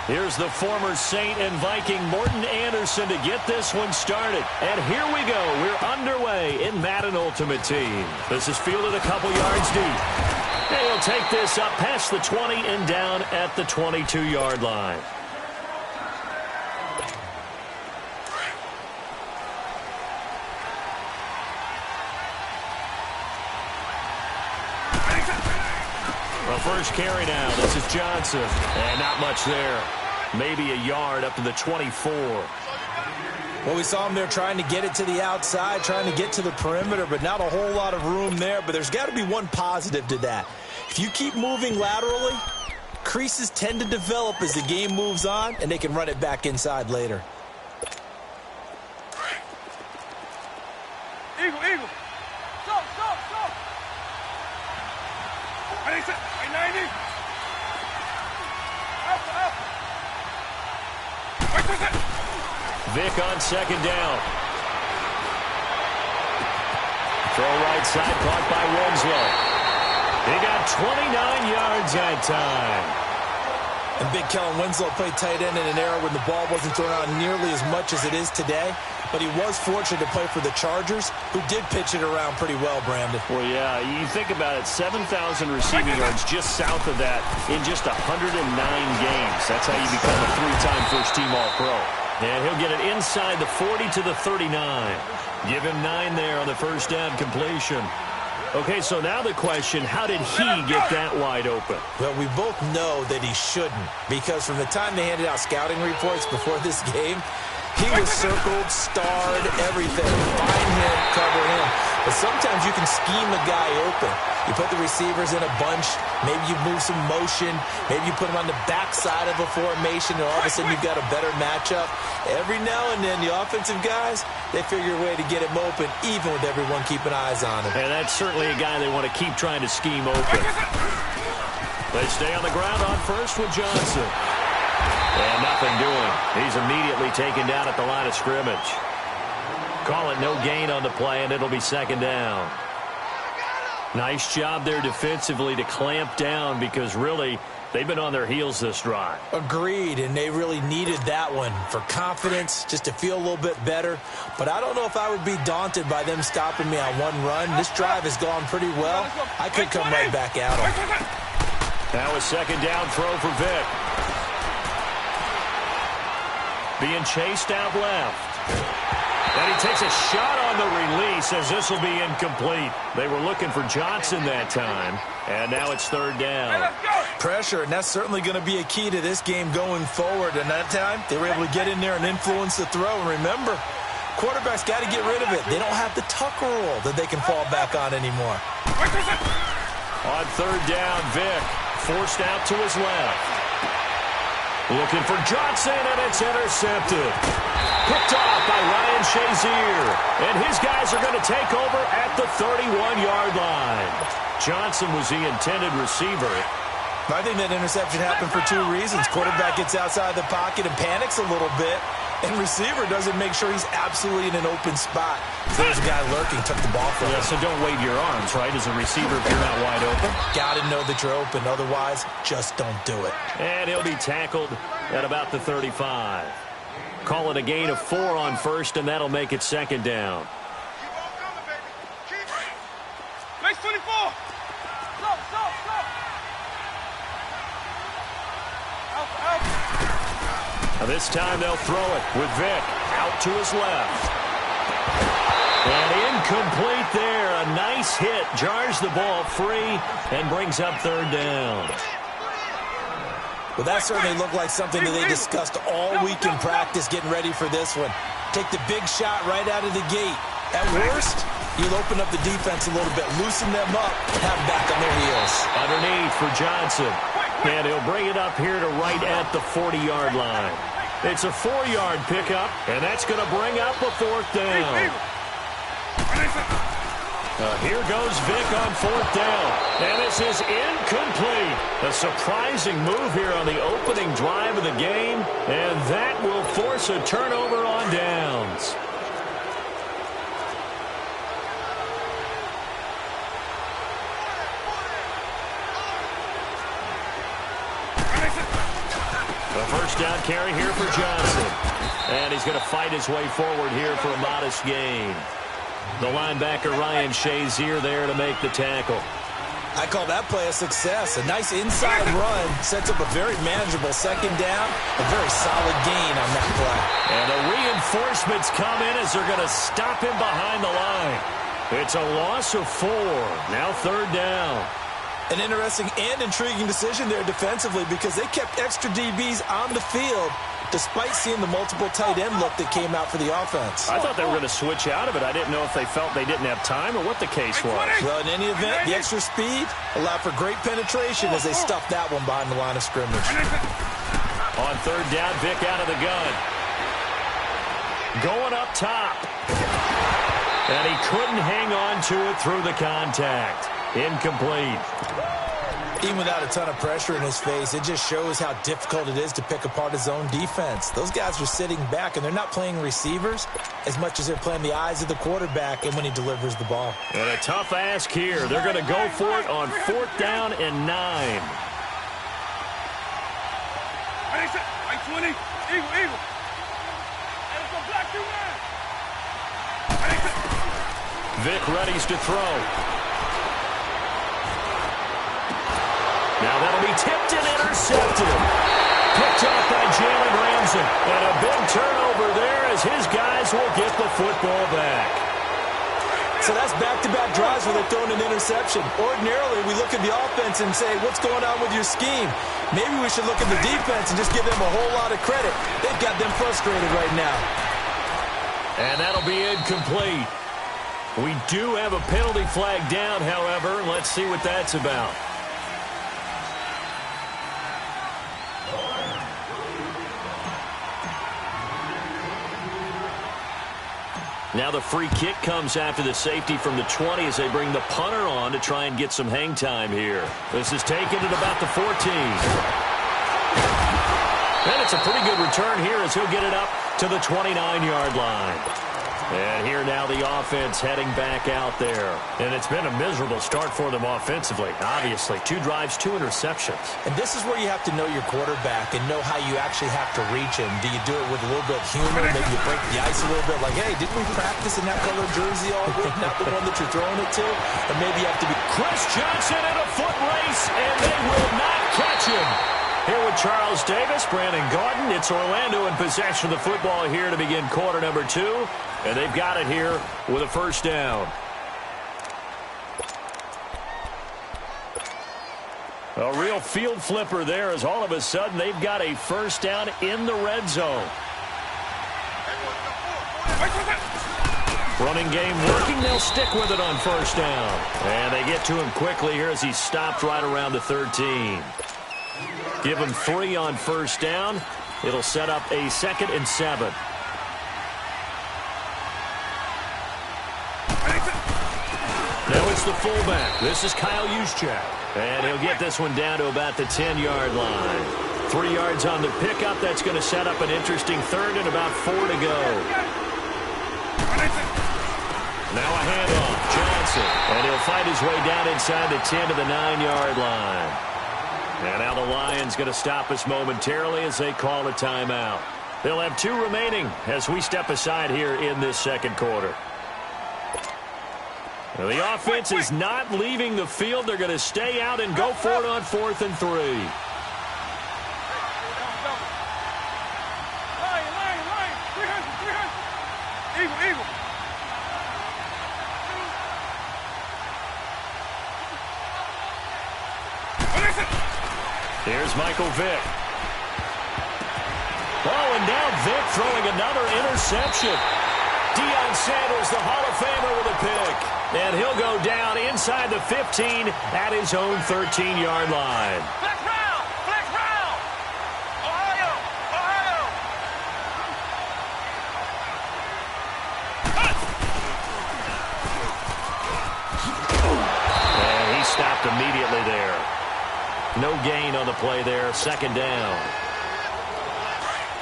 Here's the former Saint and Viking Morten Andersen to get this one started. And here we go. We're underway in Madden Ultimate Team. This is fielded a couple yards deep. And he'll take this up past the 20 and down at the 22-yard line. The first carry now. This is Johnson. And not much there. Maybe a yard up to the 24. Well, we saw him there trying to get it to the outside, trying to get to the perimeter, but not a whole lot of room there. But there's got to be one positive to that. If you keep moving laterally, creases tend to develop as the game moves on, and they can run it back inside later. Eagle, eagle. Stop, stop, stop. I 90. Up. Vick on second down. Throw right side, caught by Winslow. He got 29 yards that time. And Big Kellen Winslow played tight end in an era when the ball wasn't thrown out nearly as much as it is today. But he was fortunate to play for the Chargers, who did pitch it around pretty well, Brandon. Well, yeah, you think about it, 7,000 receiving yards just south of that in just 109 games. That's how you become a three-time first-team All-Pro. And he'll get it inside the 40 to the 39. Give him 9 there on the first down completion. Okay, so now the question, how did he get that wide open? Well, we both know that he shouldn't, because from the time they handed out scouting reports before this game, he was circled, starred, everything. Find him, cover him. But sometimes you can scheme a guy open. You put the receivers in a bunch. Maybe you move some motion. Maybe you put them on the backside of a formation, and all of a sudden you've got a better matchup. Every now and then, the offensive guys, they figure a way to get him open, even with everyone keeping eyes on him. And that's certainly a guy they want to keep trying to scheme open. They stay on the ground on first with Johnson. And nothing doing. He's immediately taken down at the line of scrimmage. Call it no gain on the play, and it'll be second down. Nice job there defensively to clamp down, because really they've been on their heels this drive. Agreed, and they really needed that one for confidence, just to feel a little bit better. But I don't know if I would be daunted by them stopping me on one run. This drive has gone pretty well. I could come right back at them. Now a second down throw for Vick. Being chased out left. And he takes a shot on the release, as this will be incomplete. They were looking for Johnson that time. And now it's third down. Pressure, and that's certainly going to be a key to this game going forward. And that time, they were able to get in there and influence the throw. And remember, quarterbacks got to get rid of it. They don't have the tuck rule that they can fall back on anymore. On third down, Vick forced out to his left. Looking for Johnson, and it's intercepted. Picked off by Ryan Shazier. And his guys are going to take over at the 31-yard line. Johnson was the intended receiver. I think that interception happened for two reasons. Quarterback gets outside the pocket and panics a little bit. And receiver doesn't make sure he's absolutely in an open spot. So there's a guy lurking, took the ball from him. So don't wave your arms, right, as a receiver if you're not wide open. Got to know that you're open. Otherwise, just don't do it. And he'll be tackled at about the 35. Call it a gain of 4 on first, and that'll make it second down. Nice 24. Stop. Now this time they'll throw it with Vick out to his left. And incomplete there. A nice hit. Jars the ball free and brings up third down. Well, that certainly looked like something that they discussed all week in practice getting ready for this one. Take the big shot right out of the gate. At worst, you'll open up the defense a little bit, loosen them up, have them back on their heels. Underneath for Johnson. And he'll bring it up here to right at the 40-yard line. It's a 4-yard pickup, and that's going to bring up a fourth down. Here goes Vick on fourth down. And this is incomplete. A surprising move here on the opening drive of the game, and that will force a turnover on downs. A first down carry here for Johnson. And he's going to fight his way forward here for a modest gain. The linebacker Ryan Shazier there to make the tackle. I call that play a success. A nice inside run sets up a very manageable second down. A very solid gain on that play. And the reinforcements come in as they're going to stop him behind the line. It's a loss of 4. Now third down. An interesting and intriguing decision there defensively because they kept extra DBs on the field despite seeing the multiple tight end look that came out for the offense. I thought they were going to switch out of it. I didn't know if they felt they didn't have time or what the case was. Well, in any event, the extra speed allowed for great penetration as they stuffed that one behind the line of scrimmage. On third down, Vic out of the gun. Going up top. And he couldn't hang on to it through the contact. Incomplete. Even without a ton of pressure in his face, it just shows how difficult it is to pick apart his own defense. Those guys are sitting back, and they're not playing receivers as much as they're playing the eyes of the quarterback and when he delivers the ball. And a tough ask here. They're going to go for it on fourth down and 9. 20. Eagle. And it's a black man. Vic readies to throw. Now that'll be tipped and intercepted. Picked off by Jalen Ramsey. And a big turnover there as his guys will get the football back. So that's back-to-back drives where they're throwing an interception. Ordinarily, we look at the offense and say, what's going on with your scheme? Maybe we should look at the defense and just give them a whole lot of credit. They've got them frustrated right now. And that'll be incomplete. We do have a penalty flag down, however. Let's see what that's about. Now the free kick comes after the safety from the 20 as they bring the punter on to try and get some hang time here. This is taken at about the 14. And it's a pretty good return here as he'll get it up to the 29-yard line. And here now the offense heading back out there. And it's been a miserable start for them offensively, obviously. 2 drives, 2 interceptions. And this is where you have to know your quarterback and know how you actually have to reach him. Do you do it with a little bit of humor? Maybe you break the ice a little bit like, hey, didn't we practice in that color jersey all week? Not the one that you're throwing it to? Or maybe you have to be... Chris Johnson in a foot race, and they will not catch him. Here with Charles Davis, Brandon Gaudin. It's Orlando in possession of the football here to begin quarter number 2. And they've got it here with a first down. A real field flipper there as all of a sudden they've got a first down in the red zone. Running game working. They'll stick with it on first down. And they get to him quickly here as he stopped right around the 13. Give him 3 on first down. It'll set up a 2nd and 7. Now it's the fullback. This is Kyle Juszczyk. And he'll get this one down to about the 10-yard line. 3 yards on the pickup. That's going to set up an interesting 3rd and about 4 to go. Now a handoff. Johnson. And he'll fight his way down inside the 10 to the 9-yard line. And now the Lions going to stop us momentarily as they call a timeout. They'll have 2 remaining as we step aside here in this second quarter. Now the offense is not leaving the field. They're going to stay out and go for it on 4th and 3. Line. Eagle. Here's Michael Vick. Oh, and now Vick throwing another interception. Deion Sanders, the Hall of Famer, with a pick. And he'll go down inside the 15 at his own 13-yard line. Flex round. Ohio. And he stopped immediately there. No gain on the play there. 2nd down.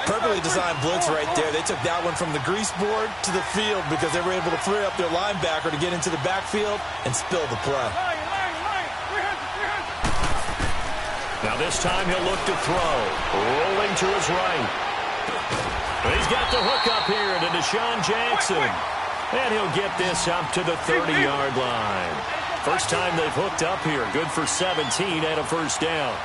Perfectly designed blitz right there. They took that one from the grease board to the field because they were able to free up their linebacker to get into the backfield and spill the play. Now this time he'll look to throw. Rolling to his right. He's got the hook up here to Deshaun Jackson. And he'll get this up to the 30-yard line. First time they've hooked up here. Good for 17 and a first down.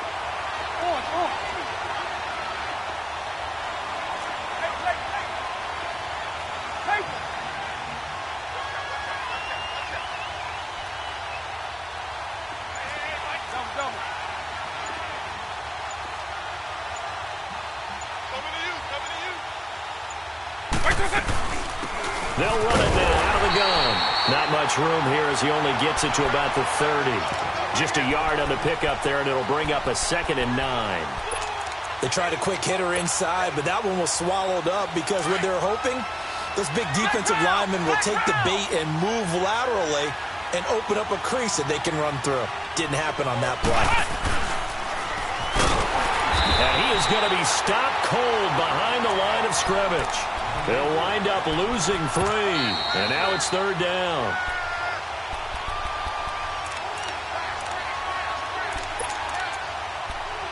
They'll run it now out of the gun. Not much room here as he only gets it to about the 30. Just a yard on the pickup there, and it'll bring up a 2nd and 9. They tried a quick hitter inside, but that one was swallowed up because what they're hoping, this big defensive lineman will take the bait and move laterally and open up a crease that they can run through. Didn't happen on that play. And he is going to be stopped cold behind the line of scrimmage. They'll wind up losing 3, and now it's 3rd down.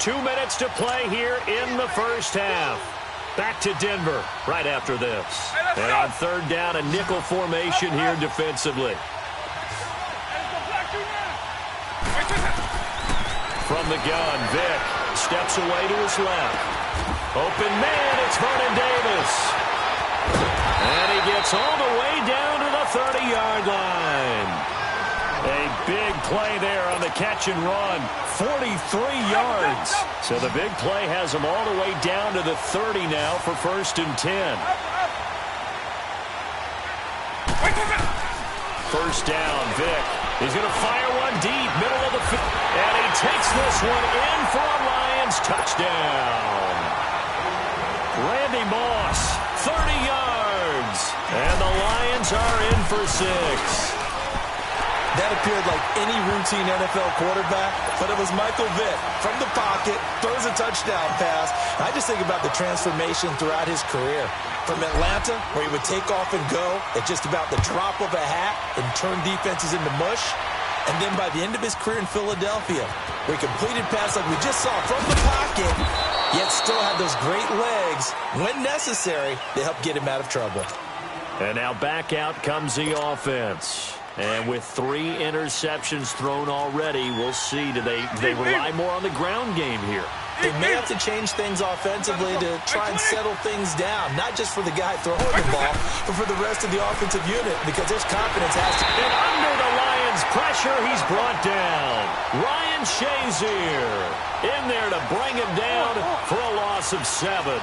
Two minutes to play here in the first half. Back to Denver right after this. And on 3rd down, a nickel formation here defensively. From the gun, Vick steps away to his left. Open man, it's Vernon Davis. And he gets all the way down to the 30-yard line. A big play there on the catch and run. 43 yards. So the big play has him all the way down to the 30 now for 1st and 10. First down, Vick. He's going to fire one deep, middle of the field. And he takes this one in for a Lions touchdown. Randy Moss, 30 yards. And the Lions are in for 6. That appeared like any routine NFL quarterback, but it was Michael Vick from the pocket, throws a touchdown pass. I just think about the transformation throughout his career. From Atlanta, where he would take off and go at just about the drop of a hat and turn defenses into mush. And then by the end of his career in Philadelphia, where he completed pass like we just saw from the pocket, yet still had those great legs, when necessary, to help get him out of trouble. And now back out comes the offense. And with 3 interceptions thrown already, we'll see. Do they rely more on the ground game here? They may have to change things offensively to try and settle things down, not just for the guy throwing the ball, but for the rest of the offensive unit, because there's confidence has to. And under the Lions' pressure, he's brought down. Ryan Shazier in there to bring him down for a loss of 7.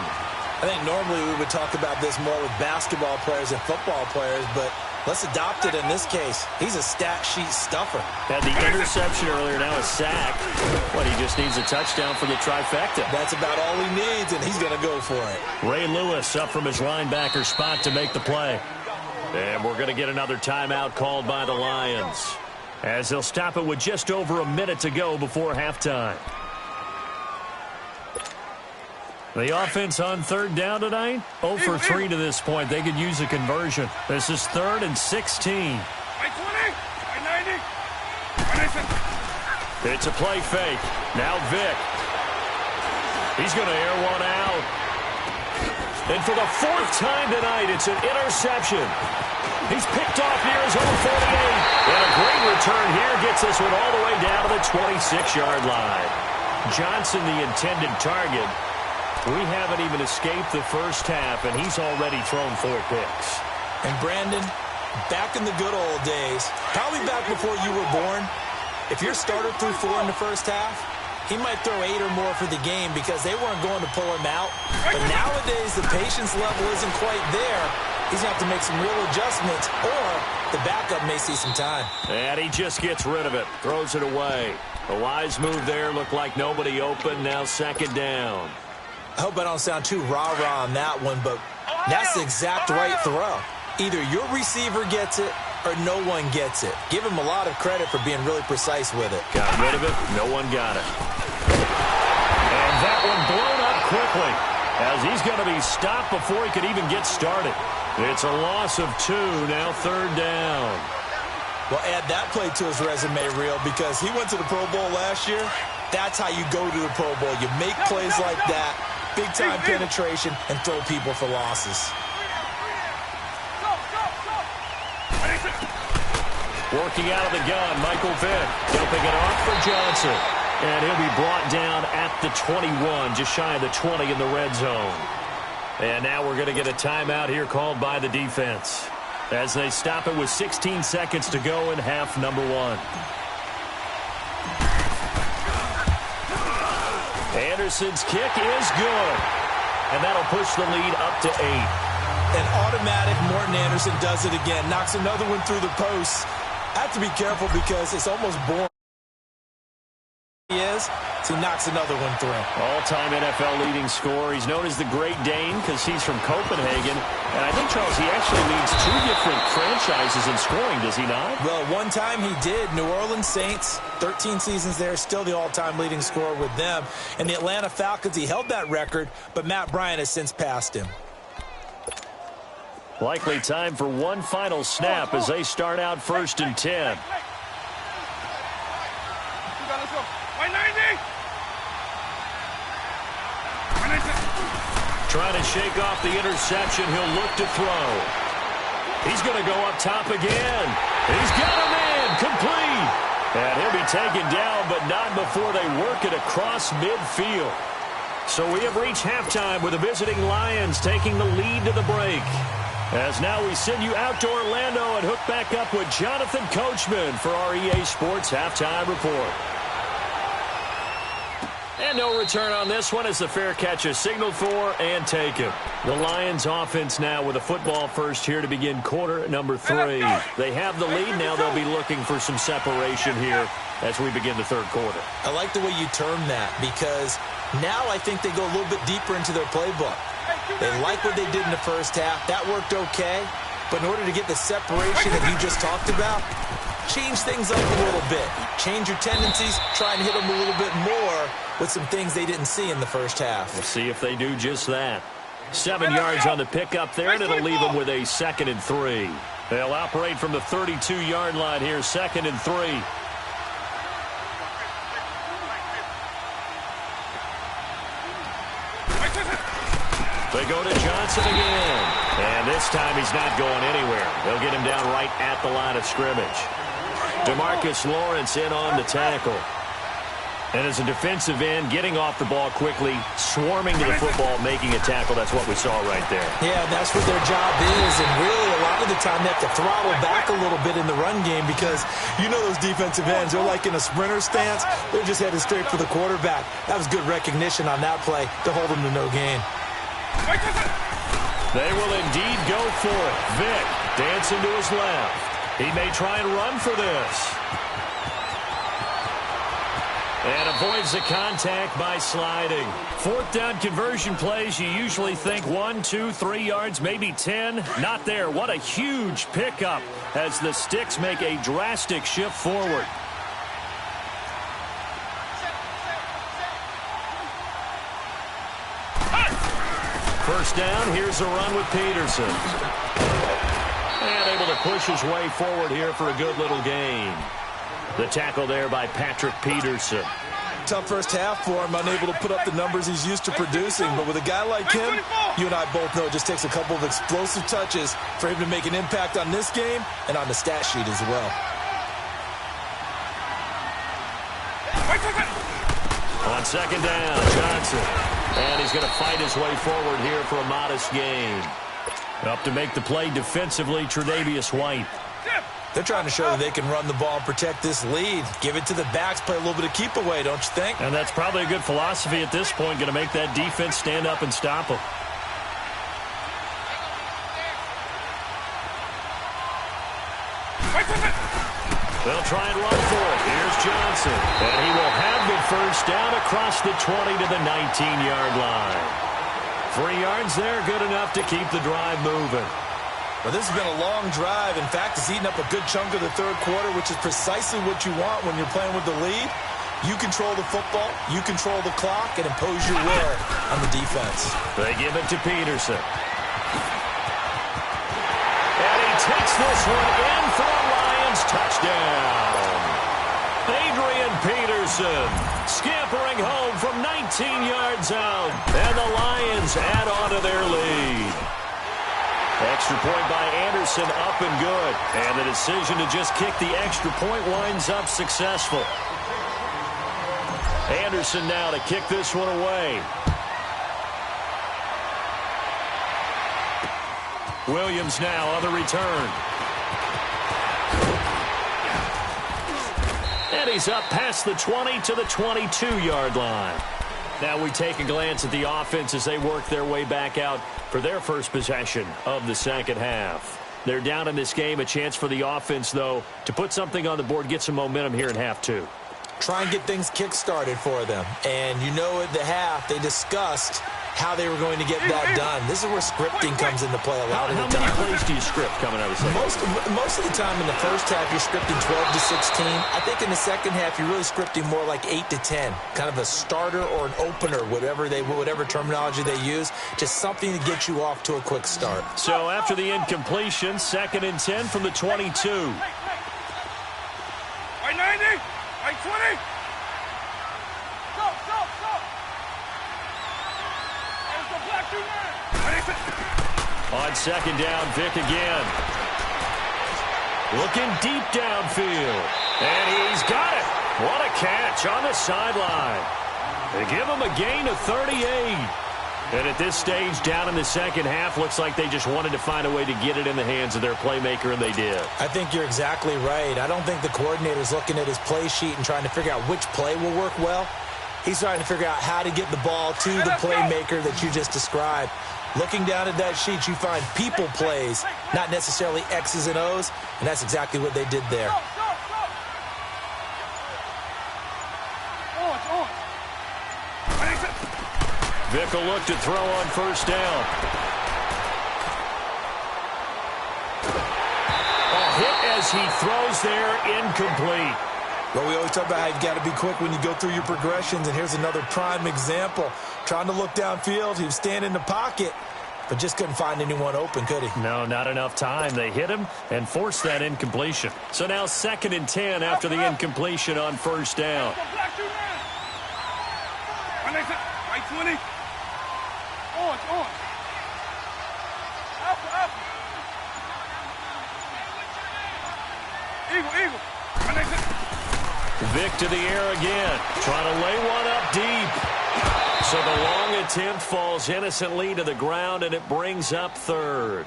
I think normally we would talk about this more with basketball players and football players, but let's adopt it in this case. He's a stat sheet stuffer. Had the interception earlier, now a sack. What, he just needs a touchdown for the trifecta. That's about all he needs, and he's going to go for it. Ray Lewis up from his linebacker spot to make the play. And we're going to get another timeout called by the Lions, as they'll stop it with just over a minute to go before halftime. The offense on 3rd down tonight, 0 for 3 to this point. They could use a conversion. This is 3rd and 16. It's a play fake. Now Vick. He's going to air one out. And for the 4th time tonight, it's an interception. He's picked off near his own 48. And a great return here gets this one all the way down to the 26-yard line. Johnson, the intended target. We haven't even escaped the first half, and he's already thrown 4 picks. And Brandon, back in the good old days, probably back before you were born, if your starter threw 4 in the first half, he might throw 8 or more for the game because they weren't going to pull him out. But nowadays, the patience level isn't quite there. He's going to have to make some real adjustments, or the backup may see some time. And he just gets rid of it, throws it away. A wise move there, looked like nobody open, now 2nd down. I hope I don't sound too rah-rah on that one, but that's the exact right throw. Either your receiver gets it or no one gets it. Give him a lot of credit for being really precise with it. Got rid of it. No one got it. And that one blown up quickly as he's going to be stopped before he could even get started. It's a loss of 2, now 3rd down. Well, add that play to his resume reel because he went to the Pro Bowl last year. That's how you go to the Pro Bowl. You make plays like that, big-time penetration, and throw people for losses. Working out of the gun, Michael Vick dumping it off for Johnson. And he'll be brought down at the 21, just shy of the 20 in the red zone. And now we're going to get a timeout here called by the defense as they stop it with 16 seconds to go in half number 1. Anderson's kick is good. And that'll push the lead up to 8. An automatic Morten Andersen does it again. Knocks another one through the posts. Have to be careful because it's almost boring. He is, so he knocks another one through. All-time NFL leading scorer. He's known as the Great Dane because he's from Copenhagen. And I think, Charles, he actually leads 2 different franchises in scoring, does he not? Well, one time he did. New Orleans Saints, 13 seasons there, still the all-time leading scorer with them. And the Atlanta Falcons, he held that record, but Matt Bryant has since passed him. Likely time for one final snap as they start out 1st and 10. Trying to shake off the interception. He'll look to throw. He's going to go up top again. He's got a man complete. And he'll be taken down, but not before they work it across midfield. So we have reached halftime with the visiting Lions taking the lead to the break. As now we send you out to Orlando and hook back up with Jonathan Coachman for our EA Sports Halftime Report. And no return on this one as the fair catch is signaled for and taken. The Lions offense now with a football first here to begin quarter number 3. They have the lead. Now they'll be looking for some separation here as we begin the third quarter. I like the way you term that because now I think they go a little bit deeper into their playbook. They like what they did in the first half. That worked okay. But in order to get the separation that you just talked about, change things up a little bit. Change your tendencies. Try and hit them a little bit more with some things they didn't see in the first half. We'll see if they do just that. 7 yards on the pickup there, and it'll leave them with a 2nd and 3. They'll operate from the 32-yard line here, 2nd and 3. They go to Johnson again. And this time he's not going anywhere. They'll get him down right at the line of scrimmage. DeMarcus Lawrence in on the tackle. And as a defensive end, getting off the ball quickly, swarming to the football, making a tackle. That's what we saw right there. Yeah, that's what their job is. And really, a lot of the time, they have to throttle back a little bit in the run game because you know those defensive ends, they're like in a sprinter stance. They're just headed straight for the quarterback. That was good recognition on that play to hold them to no gain. They will indeed go for it. Vick dancing to his left. He may try and run for this. And avoids the contact by sliding. 4th down conversion plays, you usually think 1, 2, 3 yards, maybe 10. Not there. What a huge pickup as the Sticks make a drastic shift forward. First down, here's a run with Peterson. And able to push his way forward here for a good little gain. The tackle there by Patrick Peterson. Tough first half for him, unable to put up the numbers he's used to producing. But with a guy like him, you and I both know it just takes a couple of explosive touches for him to make an impact on this game and on the stat sheet as well. On 2nd down, Johnson. And he's going to fight his way forward here for a modest gain. Up to make the play defensively, Tre'Davious White. They're trying to show that they can run the ball and protect this lead. Give it to the backs, play a little bit of keep away, don't you think? And that's probably a good philosophy at this point, going to make that defense stand up and stop them. They'll try and run for it. Here's Johnson. And he will have the first down across the 20 to the 19-yard line. 3 yards there, good enough to keep the drive moving. Well, this has been a long drive. In fact, it's eaten up a good chunk of the third quarter, which is precisely what you want when you're playing with the lead. You control the football, you control the clock, and impose your will on the defense. They give it to Peterson. And he takes this one in for a Lions touchdown. Adrian Peterson scampering home from 19 yards out. And the Lions add on to their lead. Extra point by Anderson, up and good. And the decision to just kick the extra point winds up successful. Anderson now to kick this one away. Williams now on the return. And he's up past the 20 to the 22-yard line. Now we take a glance at the offense as they work their way back out for their first possession of the second half. They're down in this game. A chance for the offense, though, to put something on the board, get some momentum here in half two. Try and get things kick-started for them. And you know at the half, they discussed how they were going to get that done. This is where scripting comes into play a lot of the time. How many plays do you script coming out of the second half? Most of the time in the first half, you're scripting 12 to 16. I think in the second half, you're really scripting more like 8 to 10. Kind of a starter or an opener, whatever terminology they use. Just something to get you off to a quick start. So after the incompletion, 2nd and 10 from the 22. Right 90, right 20. On second down, Vick again. Looking deep downfield. And he's got it. What a catch on the sideline. They give him a gain of 38. And at this stage, down in the second half, looks like they just wanted to find a way to get it in the hands of their playmaker, and they did. I think you're exactly right. I don't think the coordinator's looking at his play sheet and trying to figure out which play will work well. He's trying to figure out how to get the ball to the playmaker that you just described. Looking down at that sheet, you find people plays, not necessarily X's and O's, and that's exactly what they did there. Vick will look to throw on first down. A hit as he throws there, incomplete. Well, we always talk about how you've got to be quick when you go through your progressions, and here's another prime example. Trying to look downfield, he was standing in the pocket, but just couldn't find anyone open, could he? No, not enough time. They hit him and forced that incompletion. So now 2nd and 10 after the incompletion on first down. Right 20. On. Eagle. Vick to the air again, trying to lay one up deep. So the long attempt falls innocently to the ground, and it brings up 3rd.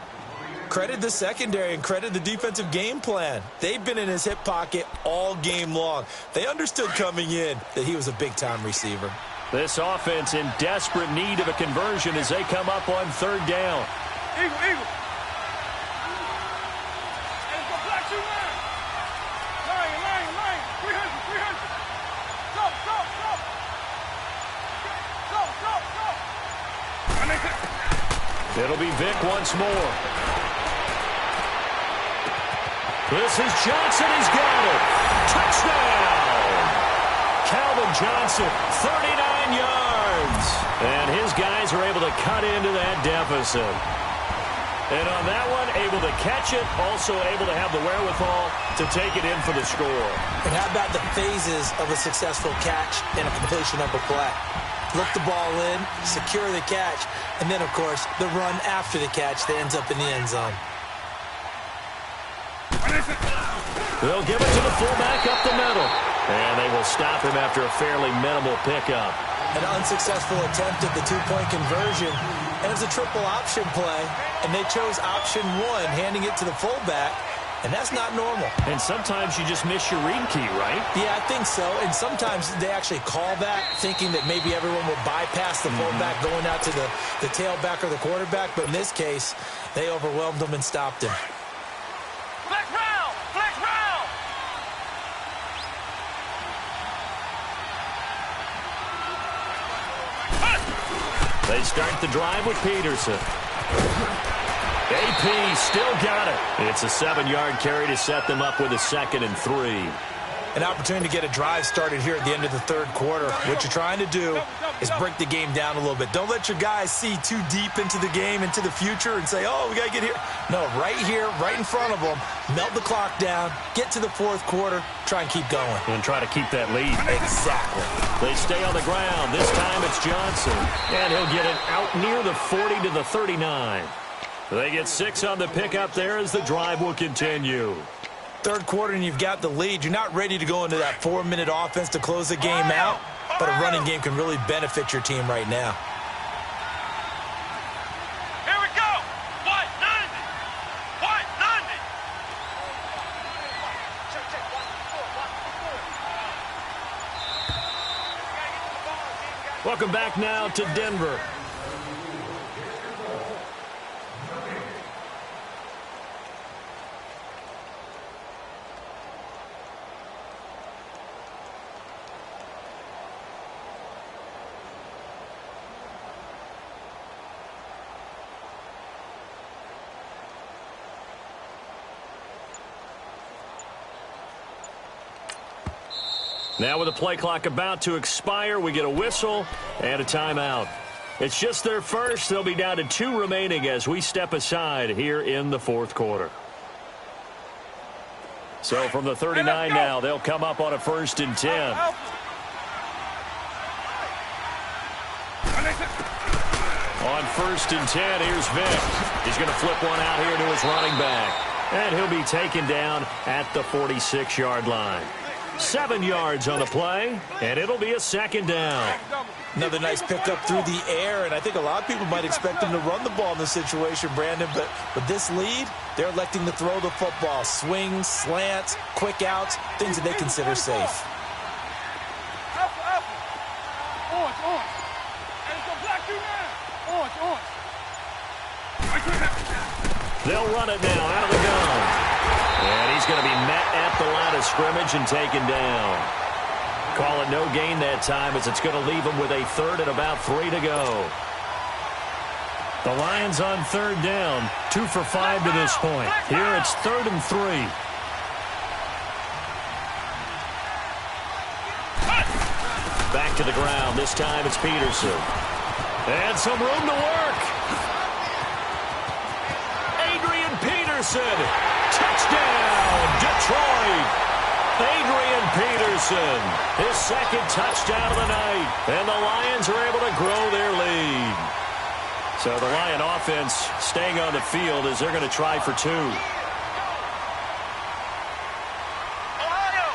Credit the secondary and credit the defensive game plan. They've been in his hip pocket all game long. They understood coming in that he was a big-time receiver. This offense in desperate need of a conversion as they come up on 3rd down. Eagle. Lion. 300. Go. It'll be Vick once more. This is Johnson. He's got it. Touchdown! Calvin Johnson, 39 yards. And his guys are able to cut into that deficit. And on that one, able to catch it, also able to have the wherewithal to take it in for the score. And how about the phases of a successful catch and a completion of a play? Look the ball in, secure the catch, and then, of course, the run after the catch that ends up in the end zone. They'll give it to the fullback up the middle. And they will stop him after a fairly minimal pickup. An unsuccessful attempt at the two-point conversion, and it's a triple option play, and they chose option 1, handing it to the fullback, and that's not normal. And sometimes you just miss your read key, right? Yeah, I think so, and sometimes they actually call that, thinking that maybe everyone will bypass the fullback going out to the tailback or the quarterback, but in this case, they overwhelmed him and stopped him. Flex round. They start the drive with Peterson. AP still got it. It's a 7-yard carry to set them up with a 2nd and 3. An opportunity to get a drive started here at the end of the third quarter. What you're trying to do is break the game down a little bit. Don't let your guys see too deep into the game, into the future, and say, oh, we got to get here. No, right here, right in front of them, melt the clock down, get to the fourth quarter, try and keep going. And try to keep that lead. Exactly. They stay on the ground. This time it's Johnson. And he'll get it out near the 40 to the 39. They get 6 on the pickup there as the drive will continue. Third quarter and you've got the lead. You're not ready to go into that 4-minute offense to close the game out, but a running game can really benefit your team right now. Here we go. White, 90. White, 90. Welcome back now to Denver. Now with the play clock about to expire, we get a whistle and a timeout. It's just their first. They'll be down to 2 remaining as we step aside here in the fourth quarter. So from the 39 now, they'll come up on a 1st and 10. On 1st and 10, here's Vic. He's going to flip one out here to his running back. And he'll be taken down at the 46-yard line. 7 yards on the play, and it'll be a 2nd down. Another nice pickup through the air, and I think a lot of people might expect him to run the ball in this situation, Brandon, but with this lead, they're electing to throw the football. Swings, slants, quick outs, things that they consider safe. Alpha. Orange. And it's a black dude now. Orange. They'll run it now out of the gun. And he's going to be met at the line of scrimmage and taken down. Call it no gain that time as it's going to leave him with a 3rd and about 3 to go. The Lions on 3rd down, 2 for 5 to this point. Here it's 3rd and 3. Back to the ground. This time it's Peterson. And some room to work. Adrian Peterson. Touchdown, Detroit. Adrian Peterson, his 2nd touchdown of the night. And the Lions are able to grow their lead. So the Lion offense staying on the field as they're going to try for 2. Ohio.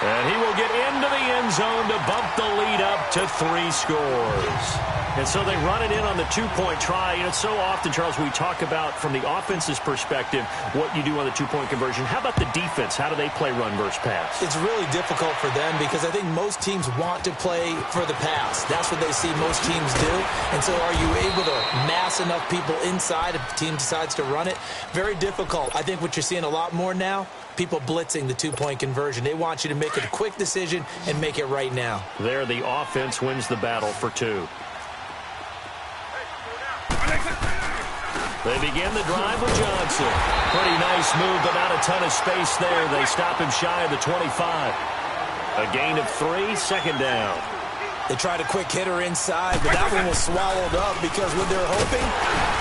And he will get into the end zone to bump the lead up to 3 scores. And so they run it in on the 2-point try. And it's so often, Charles, we talk about from the offense's perspective what you do on the 2-point conversion. How about the defense? How do they play run versus pass? It's really difficult for them because I think most teams want to play for the pass. That's what they see most teams do. And so are you able to mass enough people inside if the team decides to run it? Very difficult. I think what you're seeing a lot more now, people blitzing the 2-point conversion. They want you to make a quick decision and make it right now. There, the offense wins the battle for 2. They begin the drive with Johnson. Pretty nice move, but not a ton of space there. They stop him shy of the 25. A gain of 3, 2nd down. They tried a quick hitter inside, but that one was swallowed up because what they're hoping,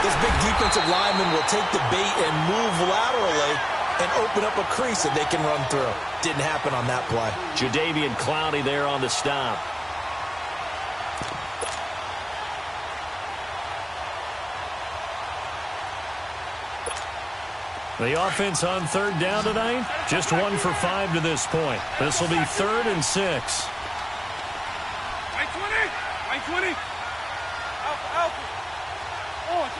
this big defensive lineman will take the bait and move laterally and open up a crease that they can run through. Didn't happen on that play. Jadeveon Clowney there on the stop. The offense on 3rd down tonight, just 1 for 5 to this point. This will be 3rd and 6. White 20. Alpha. Orange.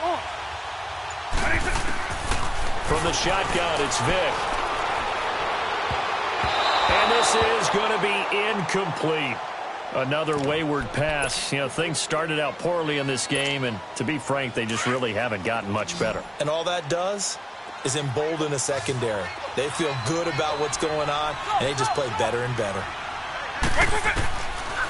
From the shotgun, it's Vic. And this is going to be incomplete. Another wayward pass. You know, things started out poorly in this game, and to be frank, they just really haven't gotten much better. And all that does is embolden a secondary. They feel good about what's going on, and they just play better and better.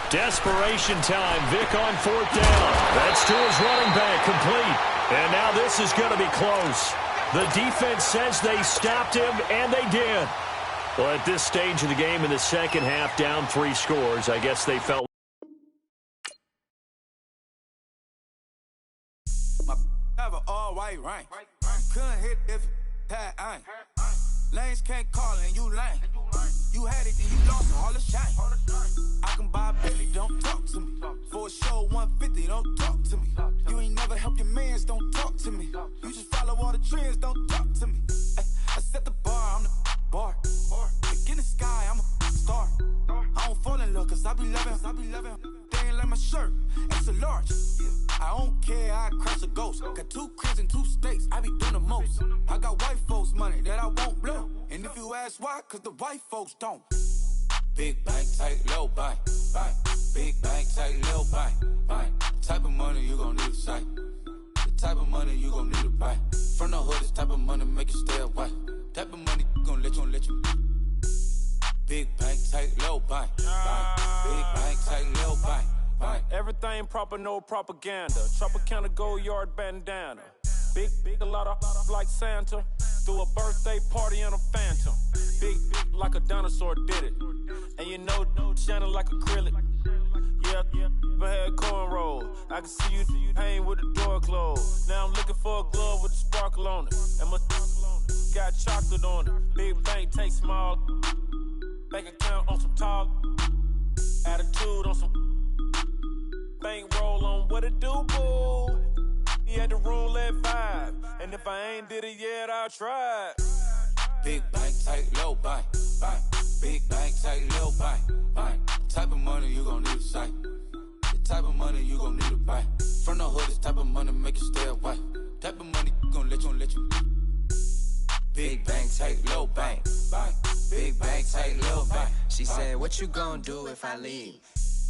Desperation time. Vic on 4th down. That's to his running back, complete. And now this is going to be close. The defense says they stopped him, and they did. Well, at this stage of the game in the second half, down 3 scores, I guess they felt. Have an all-white ring. Couldn't hit if it had ain't. Lanes can't call and you lame. You had it and you lost all the shine. I can buy a Bentley, don't talk to me. For a show 150, don't talk to me. You ain't never helped your mans, don't talk to me. You just follow all the trends, don't talk to me. I set the bar, I'm the bar. Look in the sky, I'm a star. I don't fall in love, cause I be loving. They ain't like my shirt, it's a large. I don't care, I crush a ghost. Got 2 cribs in 2 states, I be doing the most. I got white folks money that I won't blow. And if you ask why, cause the white folks don't. Big bank, tight, low bank. Big bank, tight, low bank. Type of money you gon' need a sight. The type of money you gon' need to buy. From the hood, this type of money make you stay away. Type of money gon' let you. Big bank, tight, low bank. Big bank, tight, low bank. Everything proper, no propaganda. Tropicana gold yard bandana. Big, a lot of like Santa. Threw a birthday party in a phantom. Big like a dinosaur did it. And you know, shining like acrylic. Yeah, I had cornrow. I can see you hang with the door closed. Now I'm looking for a glove with a sparkle on it. And my got chocolate on it. Big bank, take small. Bank account on some tall. Attitude on some. Bank roll on what it do, boo. He had the roulette vibe. And if I ain't did it yet, I'll try. Big bank, tight, low bank. Big bank, tight, low bank. Type of money you gon' need a sight. The type of money you gon' need to buy. From the hood, this type of money make you stay away. Type of money gon' let you. Big bank, tight, low bank. Big bank, tight, low bank. She said, what you gon' do if I leave?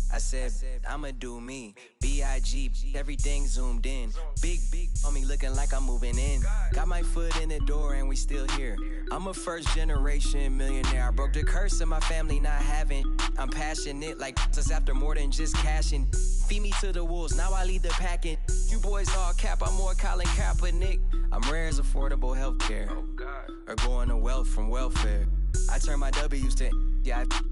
I said, I'ma do me. B.I.G. Everything zoomed in. Big on me looking like I'm moving in. Got my foot in the door and we still here. I'm a first generation millionaire. I broke the curse of my family not having. I'm passionate like us after more than just cashing. Feed me to the wolves, now I lead the packing. You boys all cap, I'm more Colin Kaepernick. I'm rare as affordable healthcare. Or going to wealth from welfare. I turn my W's to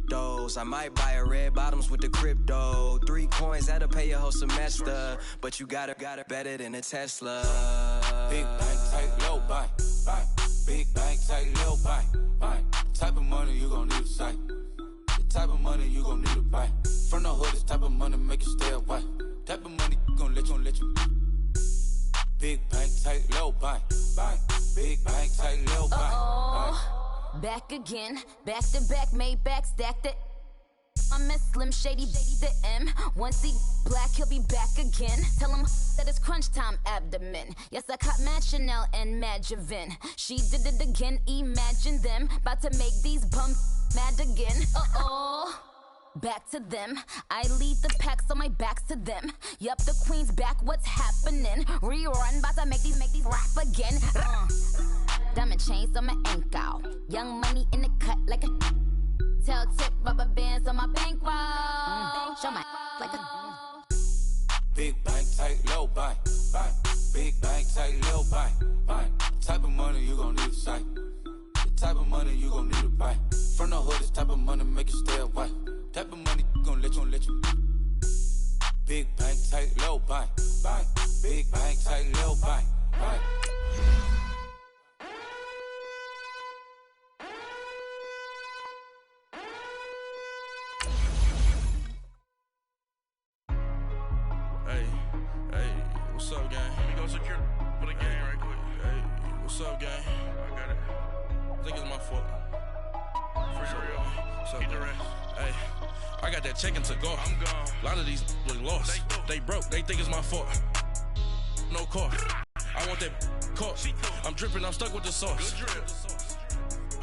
those. I might buy a red bottoms with the crypto. 3 coins, that'll pay your whole semester. But you gotta better than a Tesla. Big bank, tight, low bank. Big bank, tight, low bank. Type of money you gon' need a sight. The type of money you gon' need to buy. From the hood, this type of money make you stay away. Type of money gon' let you. Big bank, tight, low bank. Big bank, tight, low bank. Back again, back to back, made back, stacked it. I'm a Slim Shady, the M. Once he black, he'll be back again. Tell him that it's crunch time abdomen. Yes, I caught Mad Chanel and Mad Javin. She did it again, imagine them. About to make these bums mad again. Back to them. I lead the pack, so my back's to them. Yup, the queen's back, what's happening? Rerun, about to make these rap again. Diamond chains on my ankle. Young money in the cut like a tail tip, rubber bands on my bankroll. Show my like a big bank, tight, low bank. Big bank, tight, low bank. Type of money you gon' need a sight. The type of money you gon' need to buy. From the hood, this type of money make you stay away. Type of money gon' let you. Big bank, tight, low bank. Big bank, tight, low bank. What's up, gang? Let me go secure for the gang right quick. Hey, what's up, gang? I got it. I think it's my fault. For real. What's up, the rest. Hey, I got that chicken to go. I'm gone. A lot of these look lost. They broke. They think it's my fault. No car. I want that car. I'm dripping. I'm stuck with the sauce. Good drip.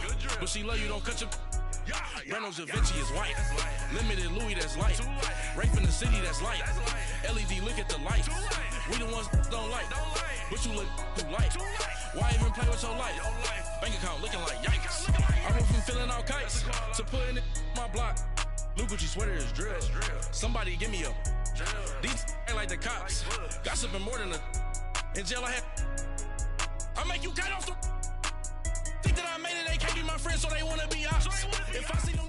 Good drip. But she love you. Don't cut your. Reynolds Da Vinci is white. Limited Louis, that's light. Rape in the city, that's light. LED, look at the light. We the ones don't like. But you look too light. Why even play with your life? Bank account looking like yikes. I went from feeling all kites to putting it in my block. Blue Gucci sweater is drill. Somebody give me a. These ain't like the cops. Gossiping more than a. In jail I had. I make you cut off the... Think that I made it, they can't be my friends, so they want to be ops. If I see them...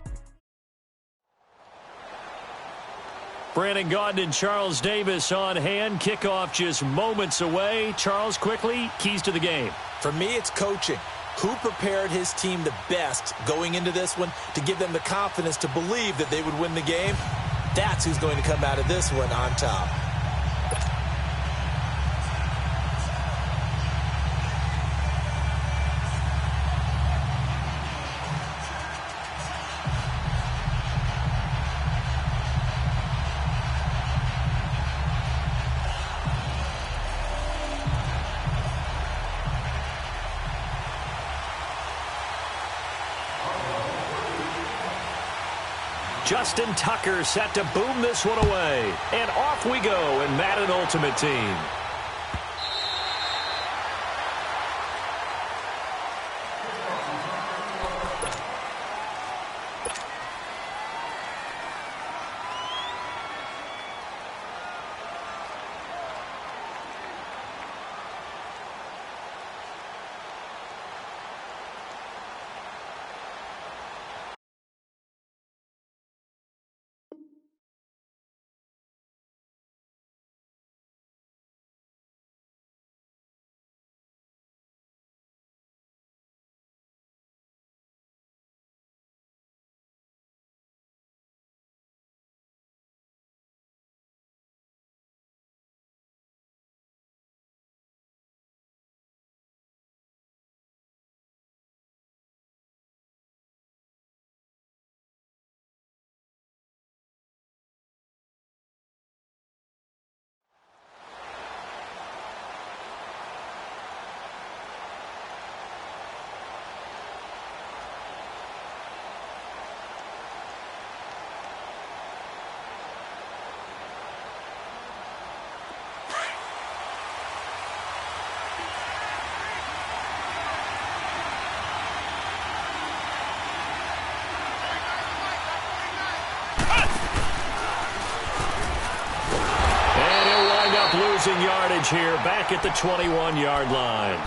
Brandon Gaudin and Charles Davis on hand. Kickoff just moments away. Charles, quickly, keys to the game. For me, it's coaching. Who prepared his team the best going into this one to give them the confidence to believe that they would win the game? That's who's going to come out of this one on top. Justin Tucker set to boom this one away. And off we go in Madden Ultimate Team. Losing yardage here back at the 21-yard line.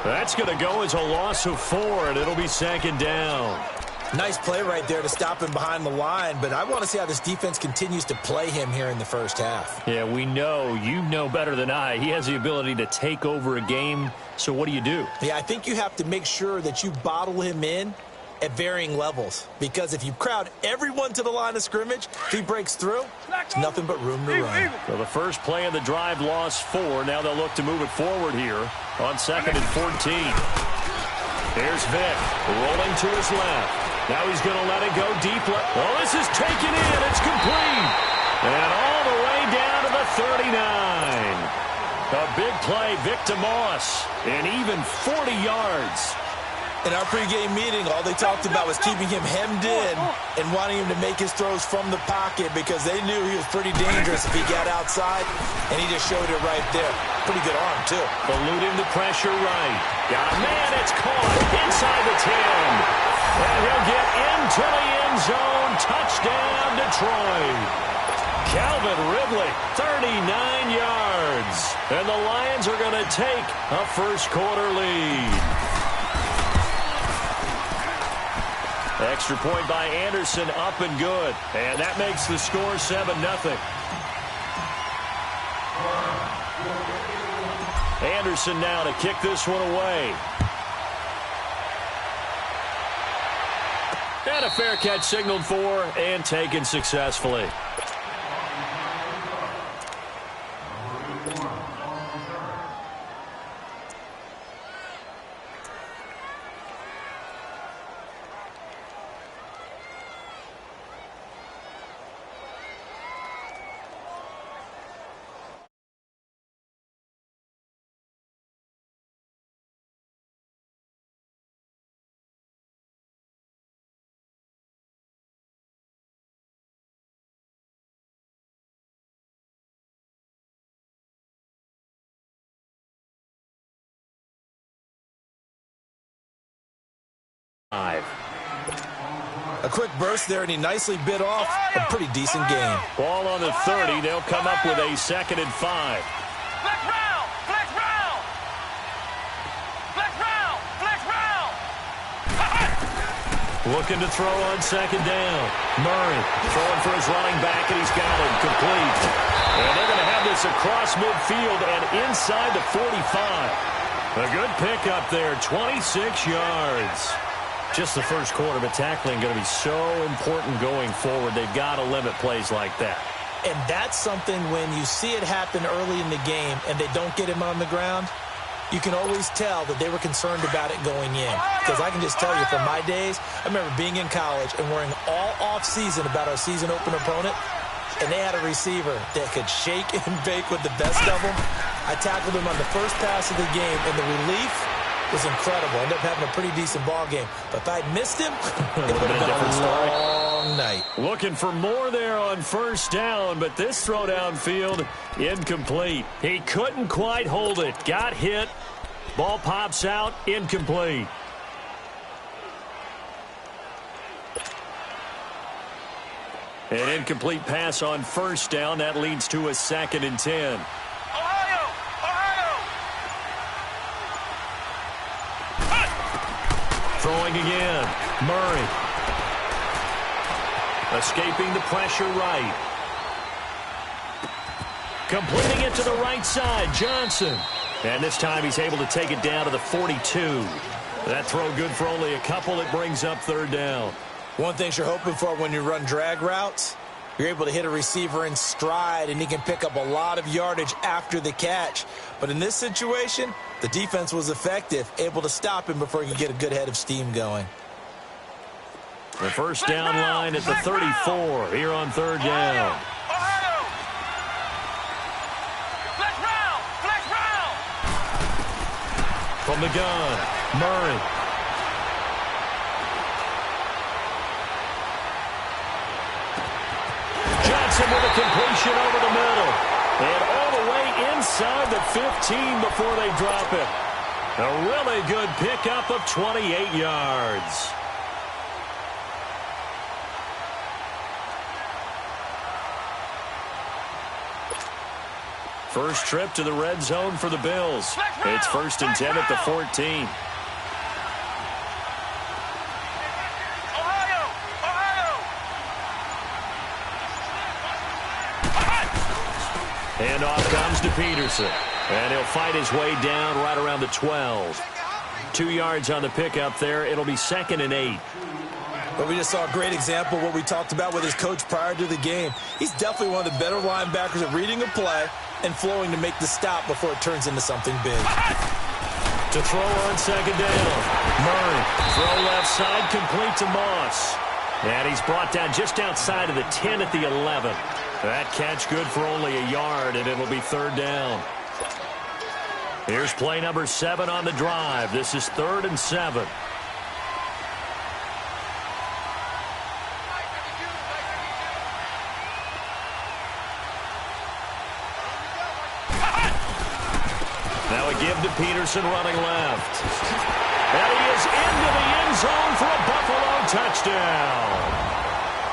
That's going to go as a loss of 4, and it'll be second down. Nice play right there to stop him behind the line, but I want to see how this defense continues to play him here in the first half. Yeah, we know. You know better than I. He has the ability to take over a game, so what do you do? Yeah, I think you have to make sure that you bottle him in at varying levels, because if you crowd everyone to the line of scrimmage, if he breaks through, there's nothing but room to run. So the first play of the drive lost 4. Now they'll look to move it forward here on 2nd and 14. Here's Vick rolling to his left. Now he's going to let it go deep. Oh, this is taken in. It's complete. And all the way down to the 39. A big play, Vic DeMoss, and even 40 yards. In our pregame meeting, all they talked about was keeping him hemmed in and wanting him to make his throws from the pocket because they knew he was pretty dangerous if he got outside, and he just showed it right there. Pretty good arm, too. Eluding the pressure right. Got a man, it's caught inside the 10. And he'll get into the end zone. Touchdown, Detroit. Calvin Ridley, 39 yards. And the Lions are going to take a first-quarter lead. Extra point by Anderson, up and good. And that makes the score 7-0. Anderson now to kick this one away. And a fair catch signaled for and taken successfully. A quick burst there, and he nicely bit off a pretty decent gain. Ball on the 30. They'll come up with a 2nd and 5. Flex round! Flex round! Looking to throw on second down. Murray throwing for his running back, and he's got it complete. And they're going to have this across midfield and inside the 45. A good pickup there, 26 yards. Just the first quarter, but tackling going to be so important going forward. They've got to limit plays like that. And that's something when you see it happen early in the game and they don't get him on the ground, you can always tell that they were concerned about it going in. Because I can just tell you from my days, I remember being in college and worrying all off-season about our season opener opponent, and they had a receiver that could shake and bake with the best of them. I tackled him on the first pass of the game, and the relief was incredible. Ended up having a pretty decent ball game. But if I'd missed him, it would have been a long night. Looking for more there on first down, but this throw downfield incomplete. He couldn't quite hold it. Got hit. Ball pops out. Incomplete. An incomplete pass on first down. That leads to a 2nd and 10. Throwing again. Murray. Escaping the pressure right. Completing it to the right side. Johnson. And this time he's able to take it down to the 42. That throw good for only a couple. It brings up 3rd down. One thing you're hoping for when you run drag routes, you're able to hit a receiver in stride, and he can pick up a lot of yardage after the catch. But in this situation, the defense was effective, able to stop him before he could get a good head of steam going. The first down line at the 34 here on 3rd down. From the gun, Murray. Johnson with a completion over the middle. And all the way inside the 15 before they drop it. A really good pickup of 28 yards. First trip to the red zone for the Bills. It's 1st and 10 at the 14. And off comes to Peterson. And he'll fight his way down right around the 12. 2 yards on the pickup there. It'll be 2nd and 8. But we just saw a great example of what we talked about with his coach prior to the game. He's definitely one of the better linebackers at reading a play and flowing to make the stop before it turns into something big. To throw on second down. Murray, throw left side, complete to Moss. And he's brought down just outside of the 10 at the 11. That catch good for only a yard, and it'll be 3rd down. Here's play number 7 on the drive. This is 3rd and 7. Now a give to Peterson running left. And he is into the end zone for a Buffalo touchdown.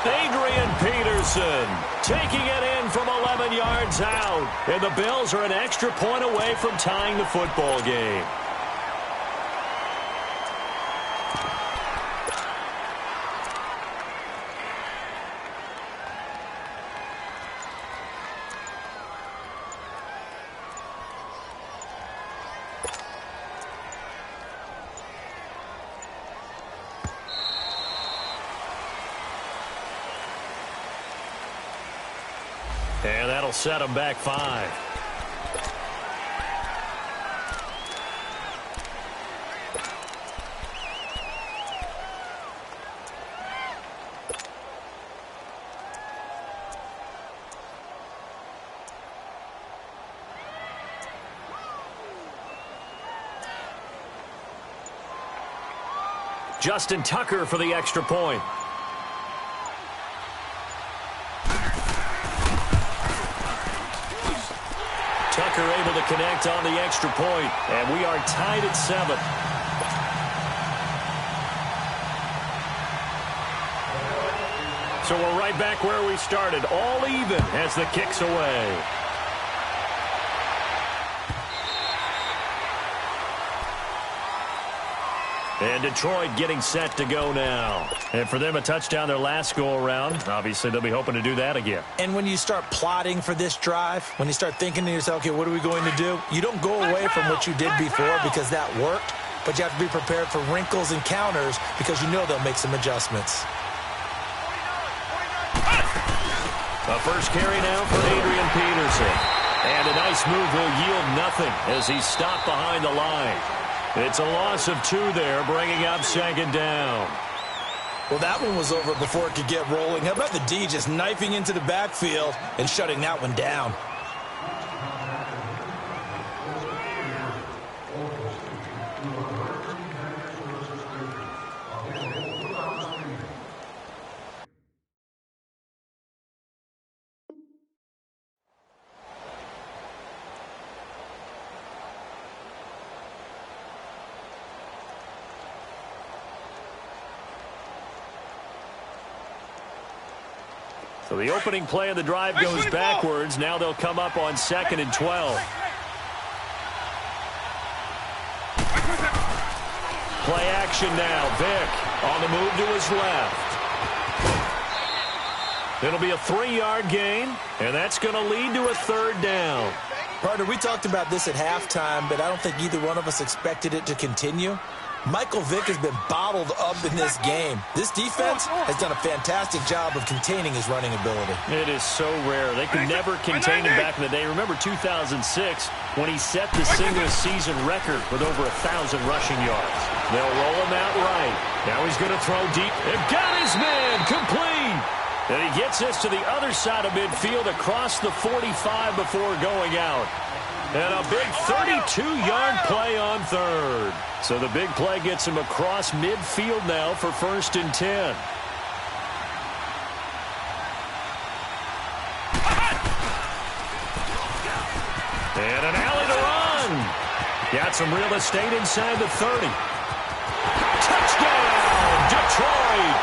Adrian Peterson taking it in from 11 yards out. And the Bills are an extra point away from tying the football game. And that'll set them back 5. Justin Tucker for the extra point. Tucker able to connect on the extra point, and we are tied at 7. So we're right back where we started, all even as the kick's away. And Detroit getting set to go now. And for them, a touchdown their last go-around. Obviously, they'll be hoping to do that again. And when you start plotting for this drive, when you start thinking to yourself, okay, what are we going to do? You don't go away from what you did before because that worked, but you have to be prepared for wrinkles and counters because you know they'll make some adjustments. A first carry now for Adrian Peterson. And a nice move will yield nothing as he's stopped behind the line. It's a loss of 2 there, bringing up second down. Well, that one was over before it could get rolling. How about the D just knifing into the backfield and shutting that one down? So the opening play of the drive goes backwards. Now they'll come up on 2nd and 12. Play action now. Vick on the move to his left. It'll be a 3-yard gain, and that's going to lead to a 3rd down. Partner, we talked about this at halftime, but I don't think either one of us expected it to continue. Michael Vick has been bottled up in this game. This defense has done a fantastic job of containing his running ability. It is so rare. They could never contain him back in the day. Remember 2006 when he set the single-season record with over 1,000 rushing yards. They'll roll him out right. Now he's going to throw deep. They've got his man complete. And he gets us to the other side of midfield across the 45 before going out. And a big 32-yard play on 3rd. So the big play gets him across midfield now for 1st and 10. And an alley to run. Got some real estate inside the 30. Touchdown, Detroit.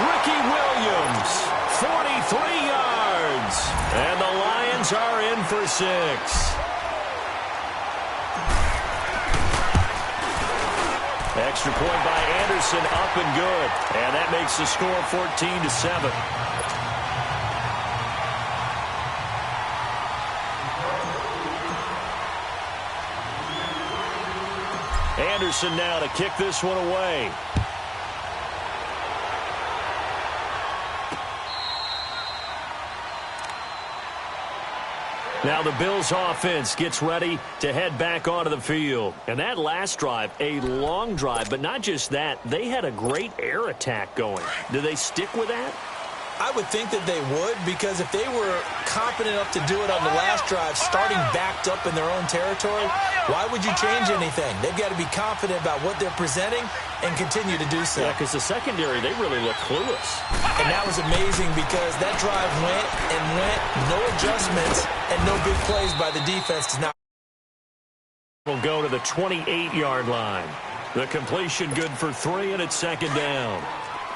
Ricky Williams, 43 yards. And the Lions are in for 6. Extra point by Anderson, up and good. And that makes the score 14-7. Anderson now to kick this one away. Now the Bills offense gets ready to head back onto the field. And that last drive, a long drive, but not just that. They had a great air attack going. Do they stick with that? I would think that they would, because if they were competent enough to do it on the last drive, starting backed up in their own territory, why would you change anything? They've got to be confident about what they're presenting and continue to do so. Yeah, because the secondary, they really look clueless. And that was amazing because that drive went and went, no adjustments, and no big plays by the defense. Now will go to the 28-yard line. The completion good for 3, and it's 2nd down.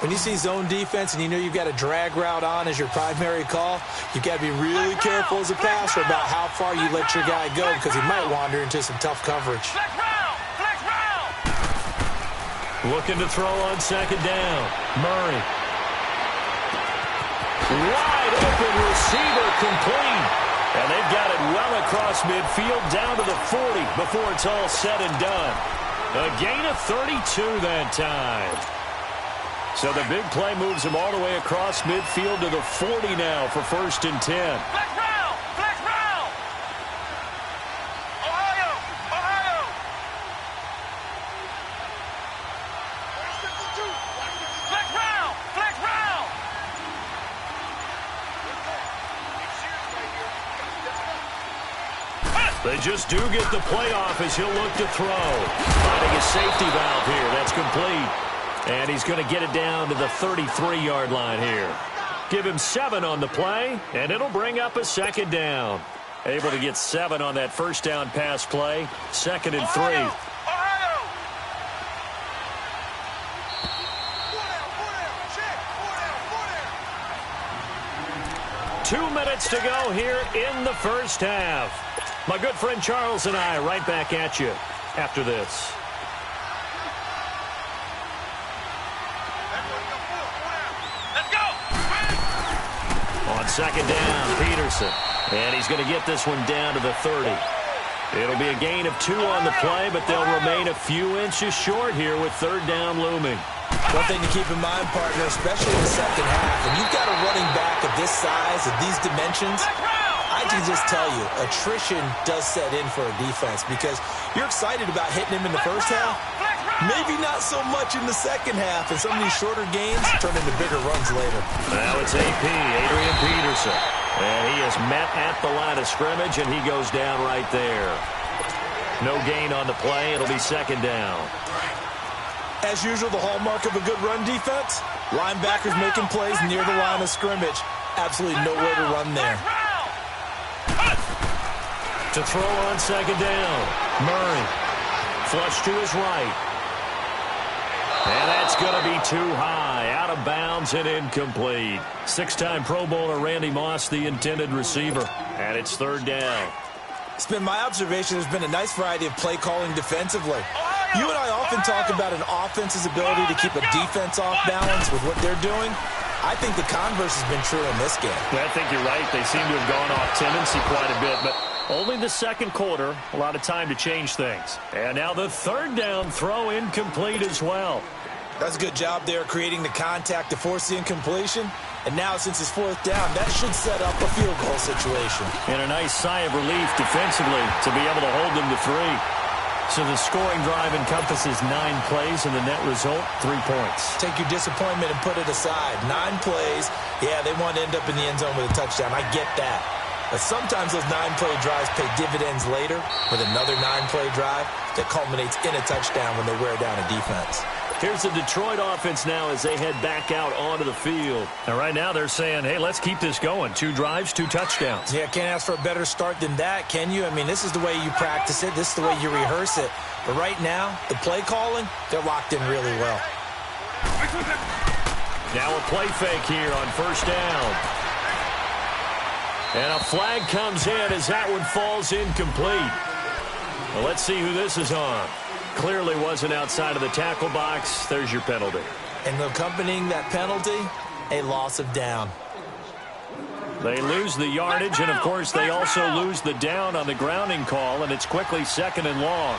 When you see zone defense and you know you've got a drag route on as your primary call, you've got to be really careful as a passer about how far you let your guy go because he might wander into some tough coverage. Looking to throw on 2nd down. Murray. Wide open receiver complete. And they've got it well across midfield down to the 40 before it's all said and done. A gain of 32 that time. So the big play moves him all the way across midfield to the 40 now for 1st and 10. Flex round! Flex round! Ohio! Ohio! Flex round! Flex round! They just do get the playoff as he'll look to throw. Finding a safety valve here. That's complete. And he's going to get it down to the 33-yard line here. Give him 7 on the play, and it'll bring up a 2nd down. Able to get 7 on that first down pass play. 2nd and 3. Ohio! 2 minutes to go here in the first half. My good friend Charles and I right back at you after this. second down, Peterson. And he's going to get this one down to the 30. It'll be a gain of 2 on the play, but they'll remain a few inches short here with third down looming. One thing to keep in mind, partner, especially in the second half, and you've got a running back of this size, of these dimensions, I can just tell you, attrition does set in for a defense because you're excited about hitting him in the first half. Maybe not so much in the second half, and some of these shorter gains turn into bigger runs later. Now it's AP, Adrian Peterson. And he is met at the line of scrimmage, and he goes down right there. No gain on the play. It'll be second down. As usual, the hallmark of a good run defense, linebackers making plays near the line of scrimmage. Absolutely nowhere to run there. To throw on second down, Murray. Flush to his right. And that's going to be too high. Out of bounds and incomplete. 6-time Pro Bowler Randy Moss, the intended receiver. And it's third down. It's been my observation there's been a nice variety of play calling defensively. You and I often talk about an offense's ability to keep a defense off balance with what they're doing. I think the converse has been true in this game. I think you're right. They seem to have gone off tendency quite a bit, but only the second quarter, a lot of time to change things. And now the third down throw incomplete as well. That's a good job there creating the contact to force the incompletion. And now since it's fourth down, that should set up a field goal situation. And a nice sigh of relief defensively to be able to hold them to 3. So the scoring drive encompasses 9 plays, and the net result, 3 points. Take your disappointment and put it aside. 9 plays. Yeah, they want to end up in the end zone with a touchdown. I get that. But sometimes those 9-play drives pay dividends later with another 9-play drive that culminates in a touchdown when they wear down a defense. Here's the Detroit offense now as they head back out onto the field. And right now they're saying, hey, let's keep this going. 2 drives, 2 touchdowns. Yeah, can't ask for a better start than that, can you? I mean, this is the way you practice it. This is the way you rehearse it. But right now, the play calling, they're locked in really well. Now a play fake here on first down. And a flag comes in as that one falls incomplete. Well, let's see who this is on. Clearly wasn't outside of the tackle box. There's your penalty. And accompanying that penalty, a loss of down. They lose the yardage, and, of course, they also lose the down on the grounding call, and it's quickly second and long.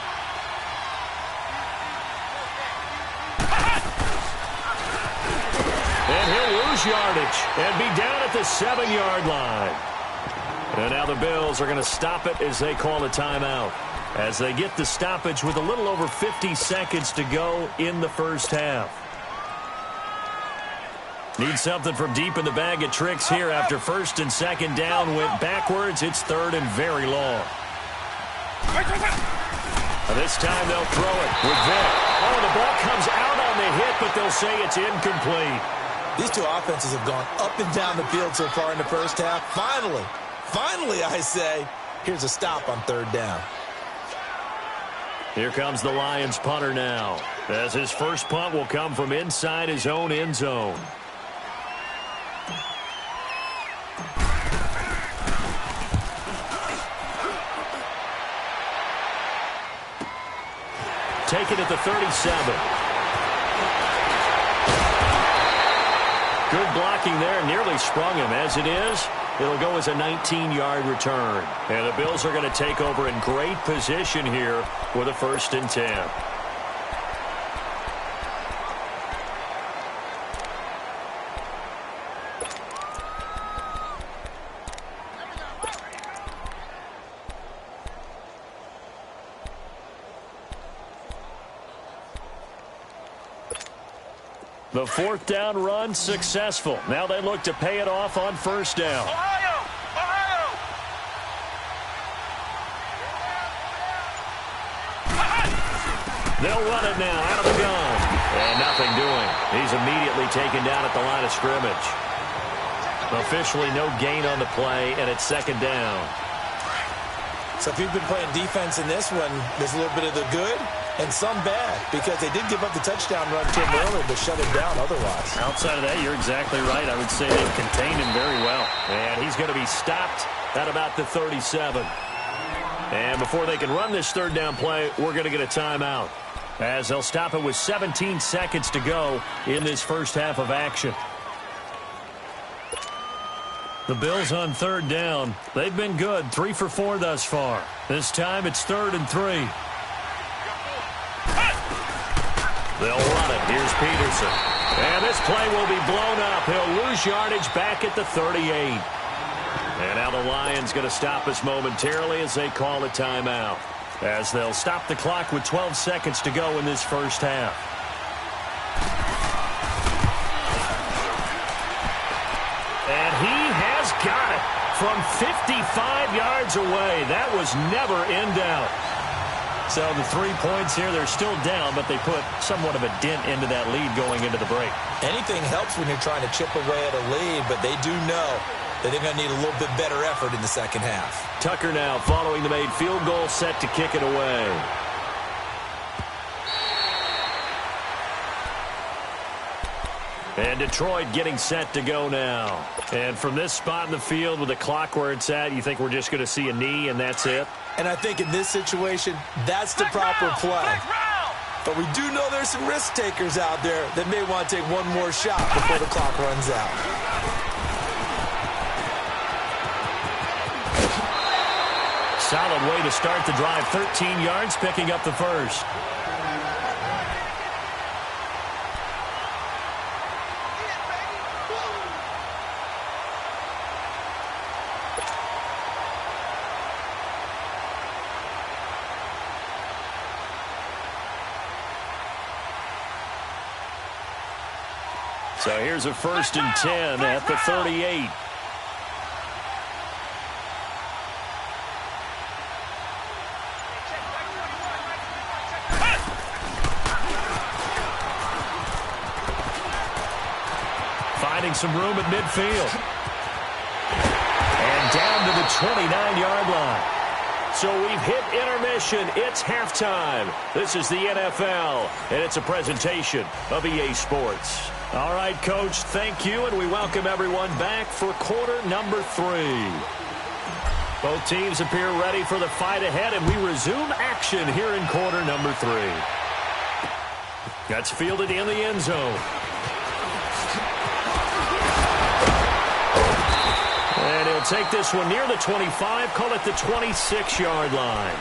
And he'll lose yardage and be down at the 7-yard line. And now the Bills are going to stop it as they call a timeout, as they get the stoppage with a little over 50 seconds to go in the first half. Need something from deep in the bag of tricks here after first and second down went backwards. It's third and very long. This time they'll throw it with Vick. Oh, the ball comes out on the hit, but they'll say it's incomplete. These two offenses have gone up and down the field so far in the first half. Finally, I say, here's a stop on third down. Here comes the Lions punter now, as his first punt will come from inside his own end zone. Taken at the 37. Good blocking there, nearly sprung him. As it is, it'll go as a 19-yard return. And the Bills are going to take over in great position here with a 1st and 10. The 4th down run successful. Now they look to pay it off on first down. They'll run it now out of the gun. And nothing doing. He's immediately taken down at the line of scrimmage. Officially no gain on the play, and it's second down. So if you've been playing defense in this one, there's a little bit of the good and some bad, because they did give up the touchdown run to him earlier, but shut him down otherwise. Outside of that, you're exactly right. I would say they've contained him very well. And he's going to be stopped at about the 37. And before they can run this third down play, we're going to get a timeout, as they'll stop it with 17 seconds to go in this first half of action. The Bills on third down. They've been good, 3 for 4 thus far. This time it's 3rd and 3. They'll run it. Here's Peterson. And this play will be blown up. He'll lose yardage back at the 38. And now the Lions going to stop us momentarily as they call a timeout, as they'll stop the clock with 12 seconds to go in this first half. And he has got it from 55 yards away. That was never in doubt. So the 3 points here, they're still down, but they put somewhat of a dent into that lead going into the break. Anything helps when you're trying to chip away at a lead, but they do know that they're going to need a little bit better effort in the second half. Tucker now following the made field goal, set to kick it away. And Detroit getting set to go now. And from this spot in the field with the clock where it's at, you think we're just going to see a knee and that's it? And I think in this situation, that's the proper play. But we do know there's some risk takers out there that may want to take one more shot before the clock runs out. Solid way to start the drive. 13 yards, picking up the first. So here's a 1st and 10 at the 38. Finding some room at midfield. And down to the 29-yard line. So we've hit intermission. It's halftime. This is the NFL, and it's a presentation of EA Sports. All right, Coach, thank you, and we welcome everyone back for quarter number 3. Both teams appear ready for the fight ahead, and we resume action here in quarter number 3. That's fielded in the end zone. And he'll take this one near the 25, call it the 26-yard line.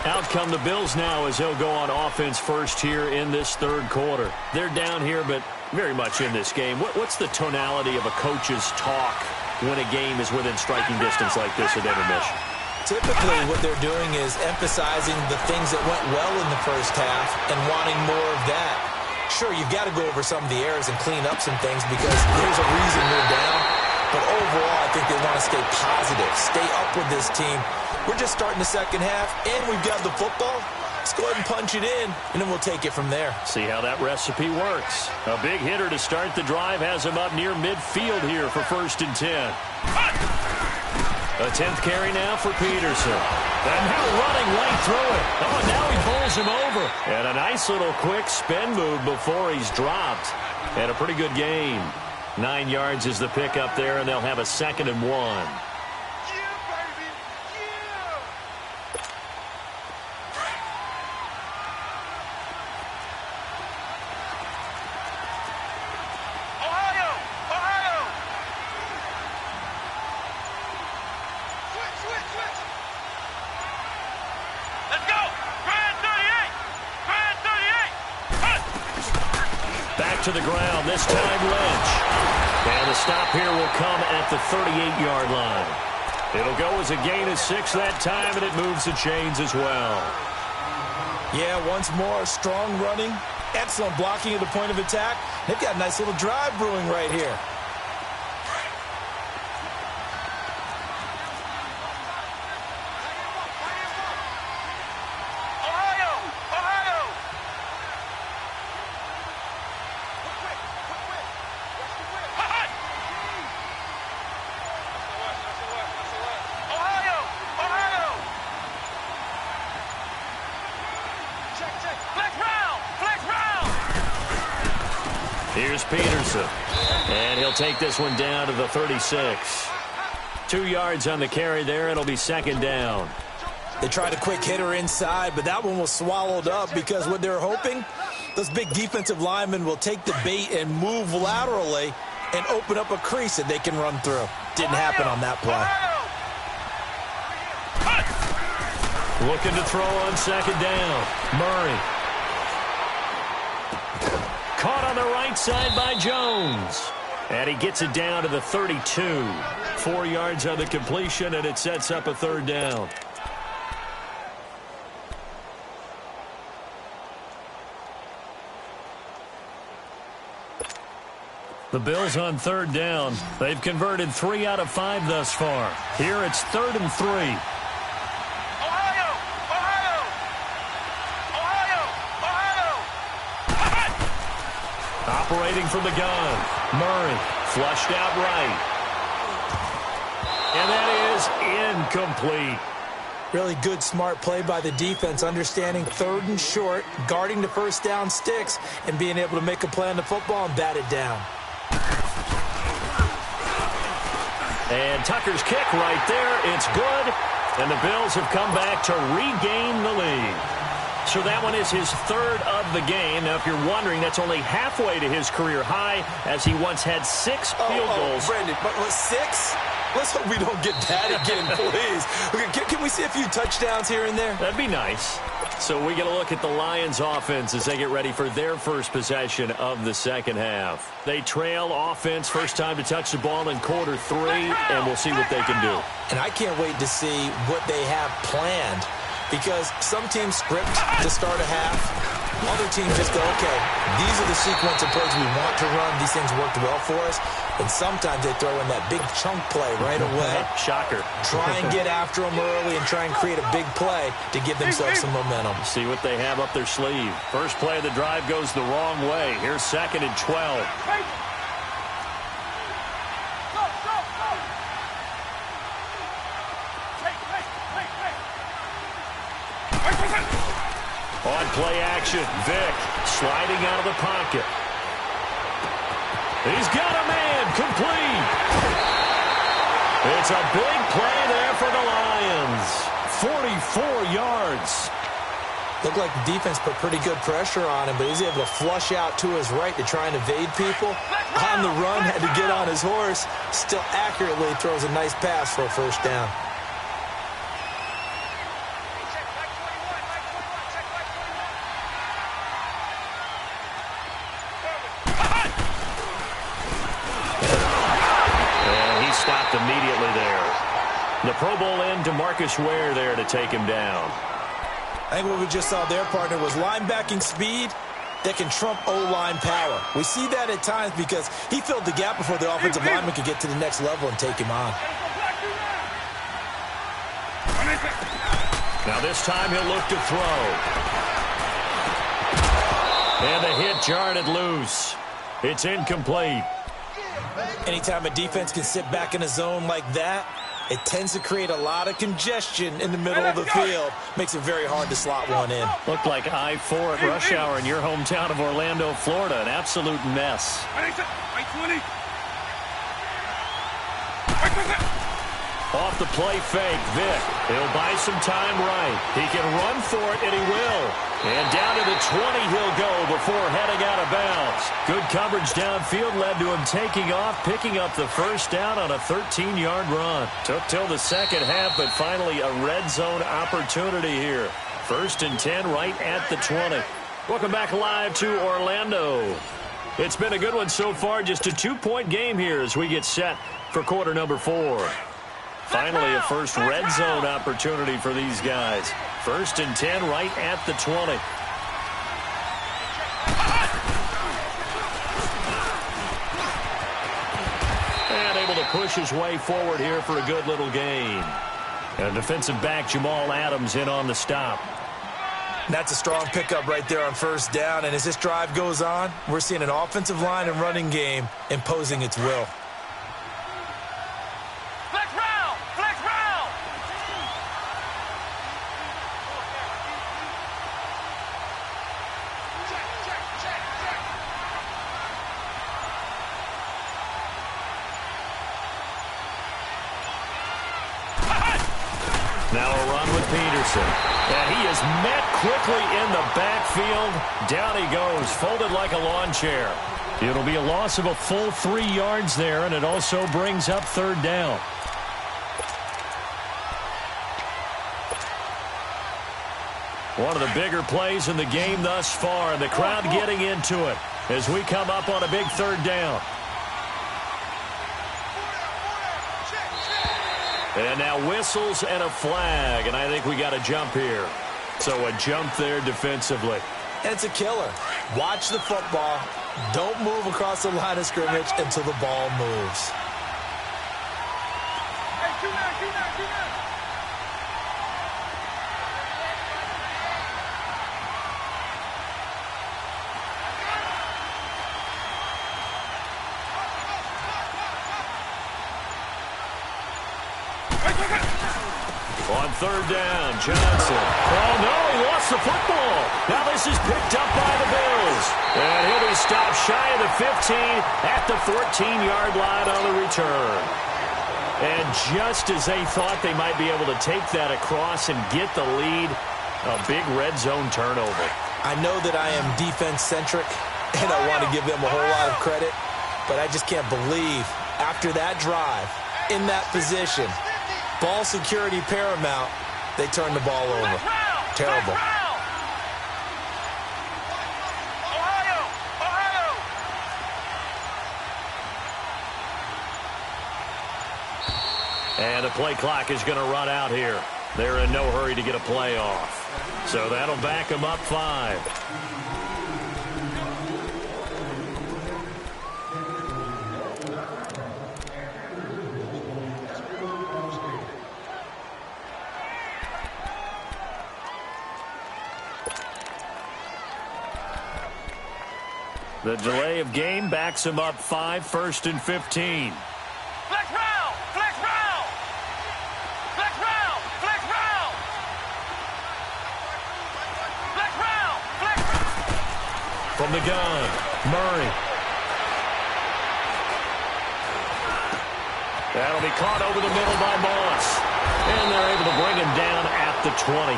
Out come the Bills now as they'll go on offense first here in this third quarter. They're down here, but very much in this game. What's the tonality of a coach's talk when a game is within striking distance like this at intermission? Typically, what they're doing is emphasizing the things that went well in the first half and wanting more of that. Sure, you've got to go over some of the errors and clean up some things because there's a reason we're down. But overall, I think they want to stay positive, stay up with this team. We're just starting the second half, and we've got the football. Let's go ahead and punch it in, and then we'll take it from there. See how that recipe works. A big hitter to start the drive has him up near midfield here for 1st and 10. A 10th carry now for Peterson. And now running right through it. Oh, now he pulls him over. And a nice little quick spin move before he's dropped. And a pretty good gain. 9 yards is the pickup there, and they'll have a 2nd and 1. To the ground, this time Lynch. And the stop here will come at the 38-yard line. It'll go as a gain of 6 that time, and it moves the chains as well. Yeah, once more, strong running, excellent blocking at the point of attack. They've got a nice little drive brewing right here. Here's Peterson. And he'll take this one down to the 36. 2 yards on the carry there. It'll be 2nd down. They tried a quick hitter inside, but that one was swallowed up because what they're hoping, those big defensive linemen will take the bait and move laterally and open up a crease that they can run through. Didn't happen on that play. Looking to throw on second down. Murray. Caught on the right side by Jones. And he gets it down to the 32. 4 yards on the completion, and it sets up a third down. The Bills on third down. They've converted 3 out of 5 thus far. Here it's 3rd and 3. Ohio! Ohio! Ohio! Ohio! Operating from the gun. Murray flushed out right. And that is incomplete. Really good, smart play by the defense, understanding 3rd and short, guarding the first down sticks, and being able to make a play on the football and bat it down. And Tucker's kick right there. It's good. And the Bills have come back to regain the lead. So that one is his 3rd of the game. Now, if you're wondering, that's only halfway to his career high, as he once had 6 field goals. Brandon, but 6? Let's hope we don't get that again, please. Okay, can we see a few touchdowns here and there? That'd be nice. So we get a look at the Lions offense as they get ready for their first possession of the second half. They trail offense, first time to touch the ball in quarter 3, and we'll see what they can do. And I can't wait to see what they have planned, because some teams script to start a half. Other teams just go, okay, these are the sequence of plays we want to run. These things worked well for us. And sometimes they throw in that big chunk play right away. Shocker. Try and get after them early and try and create a big play to give themselves some momentum. See what they have up their sleeve. First play of the drive goes the wrong way. Here's 2nd and 12. On play action, Vick sliding out of the pocket. He's got a man, complete. It's a big play there for the Lions. 44 yards. Looked like the defense put pretty good pressure on him, but he's able to flush out to his right to try and evade people. On the run, had to get on his horse. Still accurately throws a nice pass for a first down. Stopped immediately there. The Pro Bowl end, DeMarcus Ware there to take him down. I think what we just saw there, partner, was linebacking speed that can trump O-line power. We see that at times because he filled the gap before the offensive lineman could get to the next level and take him on. Now this time he'll look to throw. And the hit jarred it loose. It's incomplete. Anytime a defense can sit back in a zone like that, it tends to create a lot of congestion in the middle of the field. Makes it very hard to slot one in. Looked like I-4 at rush hour in your hometown of Orlando, Florida. An absolute mess. Off the play fake, Vick. He'll buy some time right. He can run for it, and he will. And down to the 20 he'll go before heading out of bounds. Good coverage downfield led to him taking off, picking up the first down on a 13-yard run. Took till the second half, but finally a red zone opportunity here. 1st and 10 right at the 20. Welcome back live to Orlando. It's been a good one so far, just a 2-point game here as we get set for quarter number 4. Finally, a first red zone opportunity for these guys. 1st and 10 right at the 20. And able to push his way forward here for a good little gain. And defensive back Jamal Adams in on the stop. That's a strong pickup right there on first down. And as this drive goes on, we're seeing an offensive line and running game imposing its will. Now a run with Peterson. And he is met quickly in the backfield. Down he goes, folded like a lawn chair. It'll be a loss of a full 3 yards there, and it also brings up third down. One of the bigger plays in the game thus far, and the crowd getting into it as we come up on a big third down. And now whistles and a flag, and I think we got a jump here. So a jump there defensively. And it's a killer. Watch the football. Don't move across the line of scrimmage until the ball moves. On third down, Johnson. Oh, no, he lost the football. Now this is picked up by the Bills. And he'll be stopped shy of the 15 at the 14-yard line on the return. And just as they thought they might be able to take that across and get the lead, a big red zone turnover. I know that I am defense-centric, and I want to give them a whole lot of credit, but I just can't believe after that drive, in that position, ball security paramount, they turn the ball over. Terrible. And the play clock is going to run out here. They're in no hurry to get a play off. So that'll back them up 5. The delay of game backs him up 5, 1st and 15. Flex round! Flex round! Flex round! Flex round! Flex round! Flex round! From the gun, Murray. That'll be caught over the middle by Moss. And they're able to bring him down at the 20.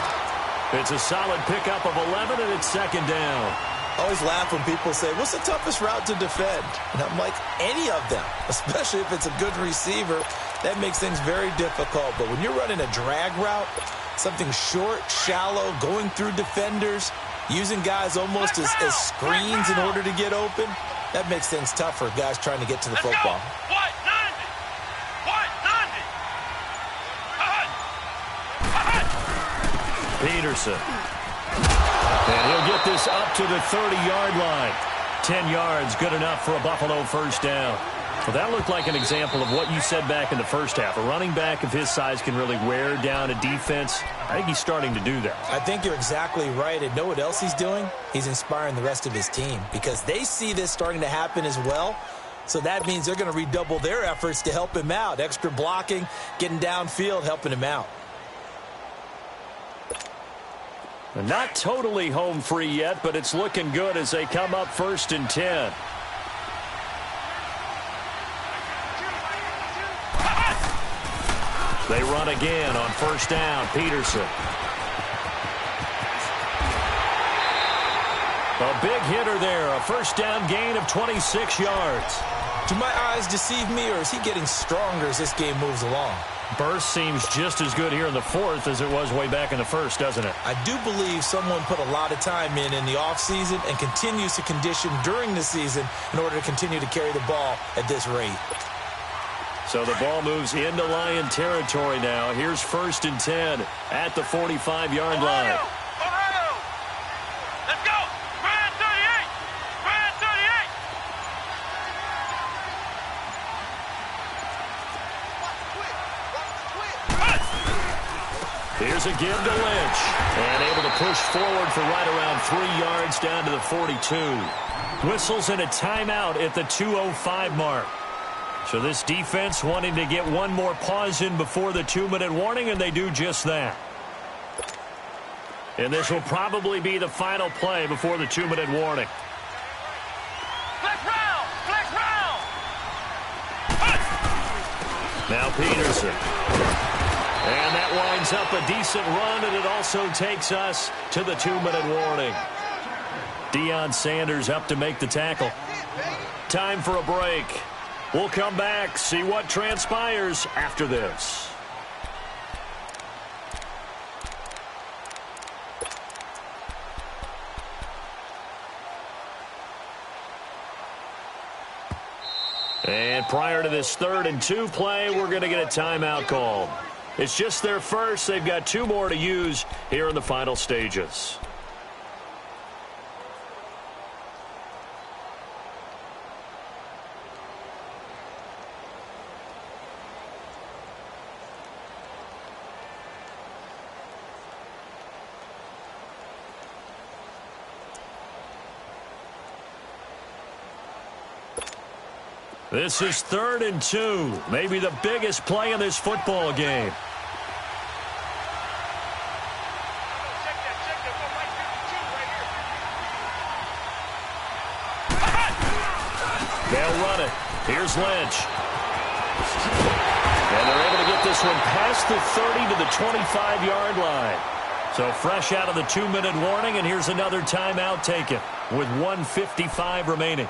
It's a solid pickup of 11, and it's second down. I always laugh when people say, what's the toughest route to defend? And I'm like, any of them, especially if it's a good receiver. That makes things very difficult. But when you're running a drag route, something short, shallow, going through defenders, using guys almost as screens in order to get open, that makes things tough for guys trying to get to the football. What? 90! Peterson. And he'll get this up to the 30-yard line. 10 yards, good enough for a Buffalo first down. Well, that looked like an example of what you said back in the first half. A running back of his size can really wear down a defense. I think he's starting to do that. I think you're exactly right. And know what else he's doing? He's inspiring the rest of his team because they see this starting to happen as well. So that means they're going to redouble their efforts to help him out. Extra blocking, getting downfield, helping him out. Not totally home free yet, but it's looking good as they come up 1st and 10. They run again on first down. Peterson. A big hitter there. A first down gain of 26 yards. Do my eyes deceive me, or is he getting stronger as this game moves along? Burst seems just as good here in the 4th as it was way back in the 1st, doesn't it? I do believe someone put a lot of time in the offseason and continues to condition during the season in order to continue to carry the ball at this rate. So the ball moves into Lion territory now. Here's 1st and 10 at the 45-yard line. Ohio! Let's go! Grand 38! Grand 38! Here's a give to Lynch. And able to push forward for right around 3 yards down to the 42. Whistles and a timeout at the 2:05 mark. So this defense wanting to get one more pause in before the 2-minute warning, and they do just that. And this will probably be the final play before the 2-minute warning. Flex round! Flex round! Now Peterson. And that winds up a decent run, and it also takes us to the 2-minute warning. Deion Sanders up to make the tackle. Time for a break. We'll come back, see what transpires after this. And prior to this 3rd and 2 play, we're going to get a timeout called. It's just their first. They've got 2 more to use here in the final stages. This is 3rd and 2, maybe the biggest play in this football game. They'll run it. Here's Lynch. And they're able to get this one past the 30 to the 25-yard line. So fresh out of the 2-minute warning, and here's another timeout taken with 1:55 remaining.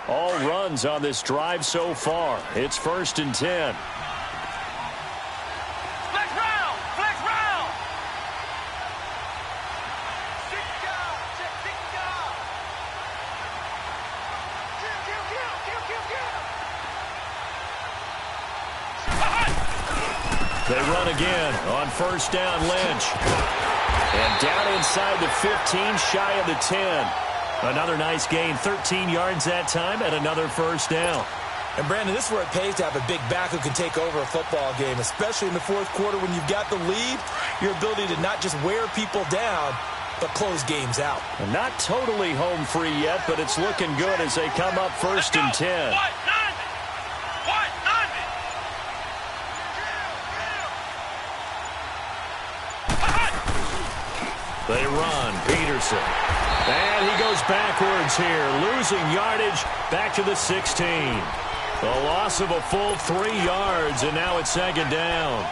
All runs on this drive so far. It's 1st and 10. Flex round! Flex round! They run again on 1st down, Lynch. And down inside the 15, shy of the 10. Another nice gain, 13 yards that time, and another 1st down. And, Brandon, this is where it pays to have a big back who can take over a football game, especially in the 4th quarter when you've got the lead, your ability to not just wear people down, but close games out. And not totally home free yet, but it's looking good as they come up 1st and 10. They run. Peterson. And he goes backwards here, losing yardage back to the 16. The loss of a full 3 yards, and now it's 2nd down.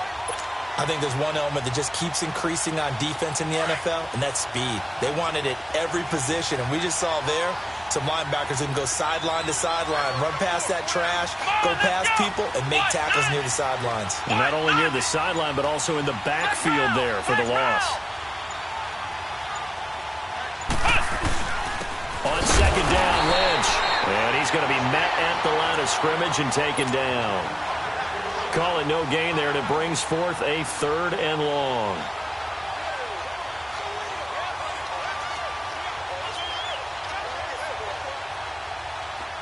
I think there's one element that just keeps increasing on defense in the NFL, and that's speed. They want it at every position, and we just saw there some linebackers who can go sideline to sideline, run past that trash, go past people, and make tackles near the sidelines. And not only near the sideline, but also in the backfield there for the loss. On 2nd down, Lynch. And he's going to be met at the line of scrimmage and taken down. Call it no gain there, and it brings forth a 3rd and long.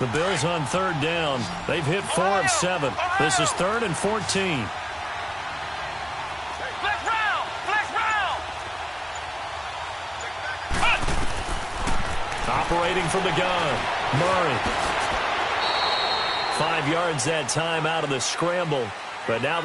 The Bills on 3rd down. They've hit 4 of 7. This is 3rd and 14. Operating from the gun, Murray. 5 yards that time out of the scramble, but now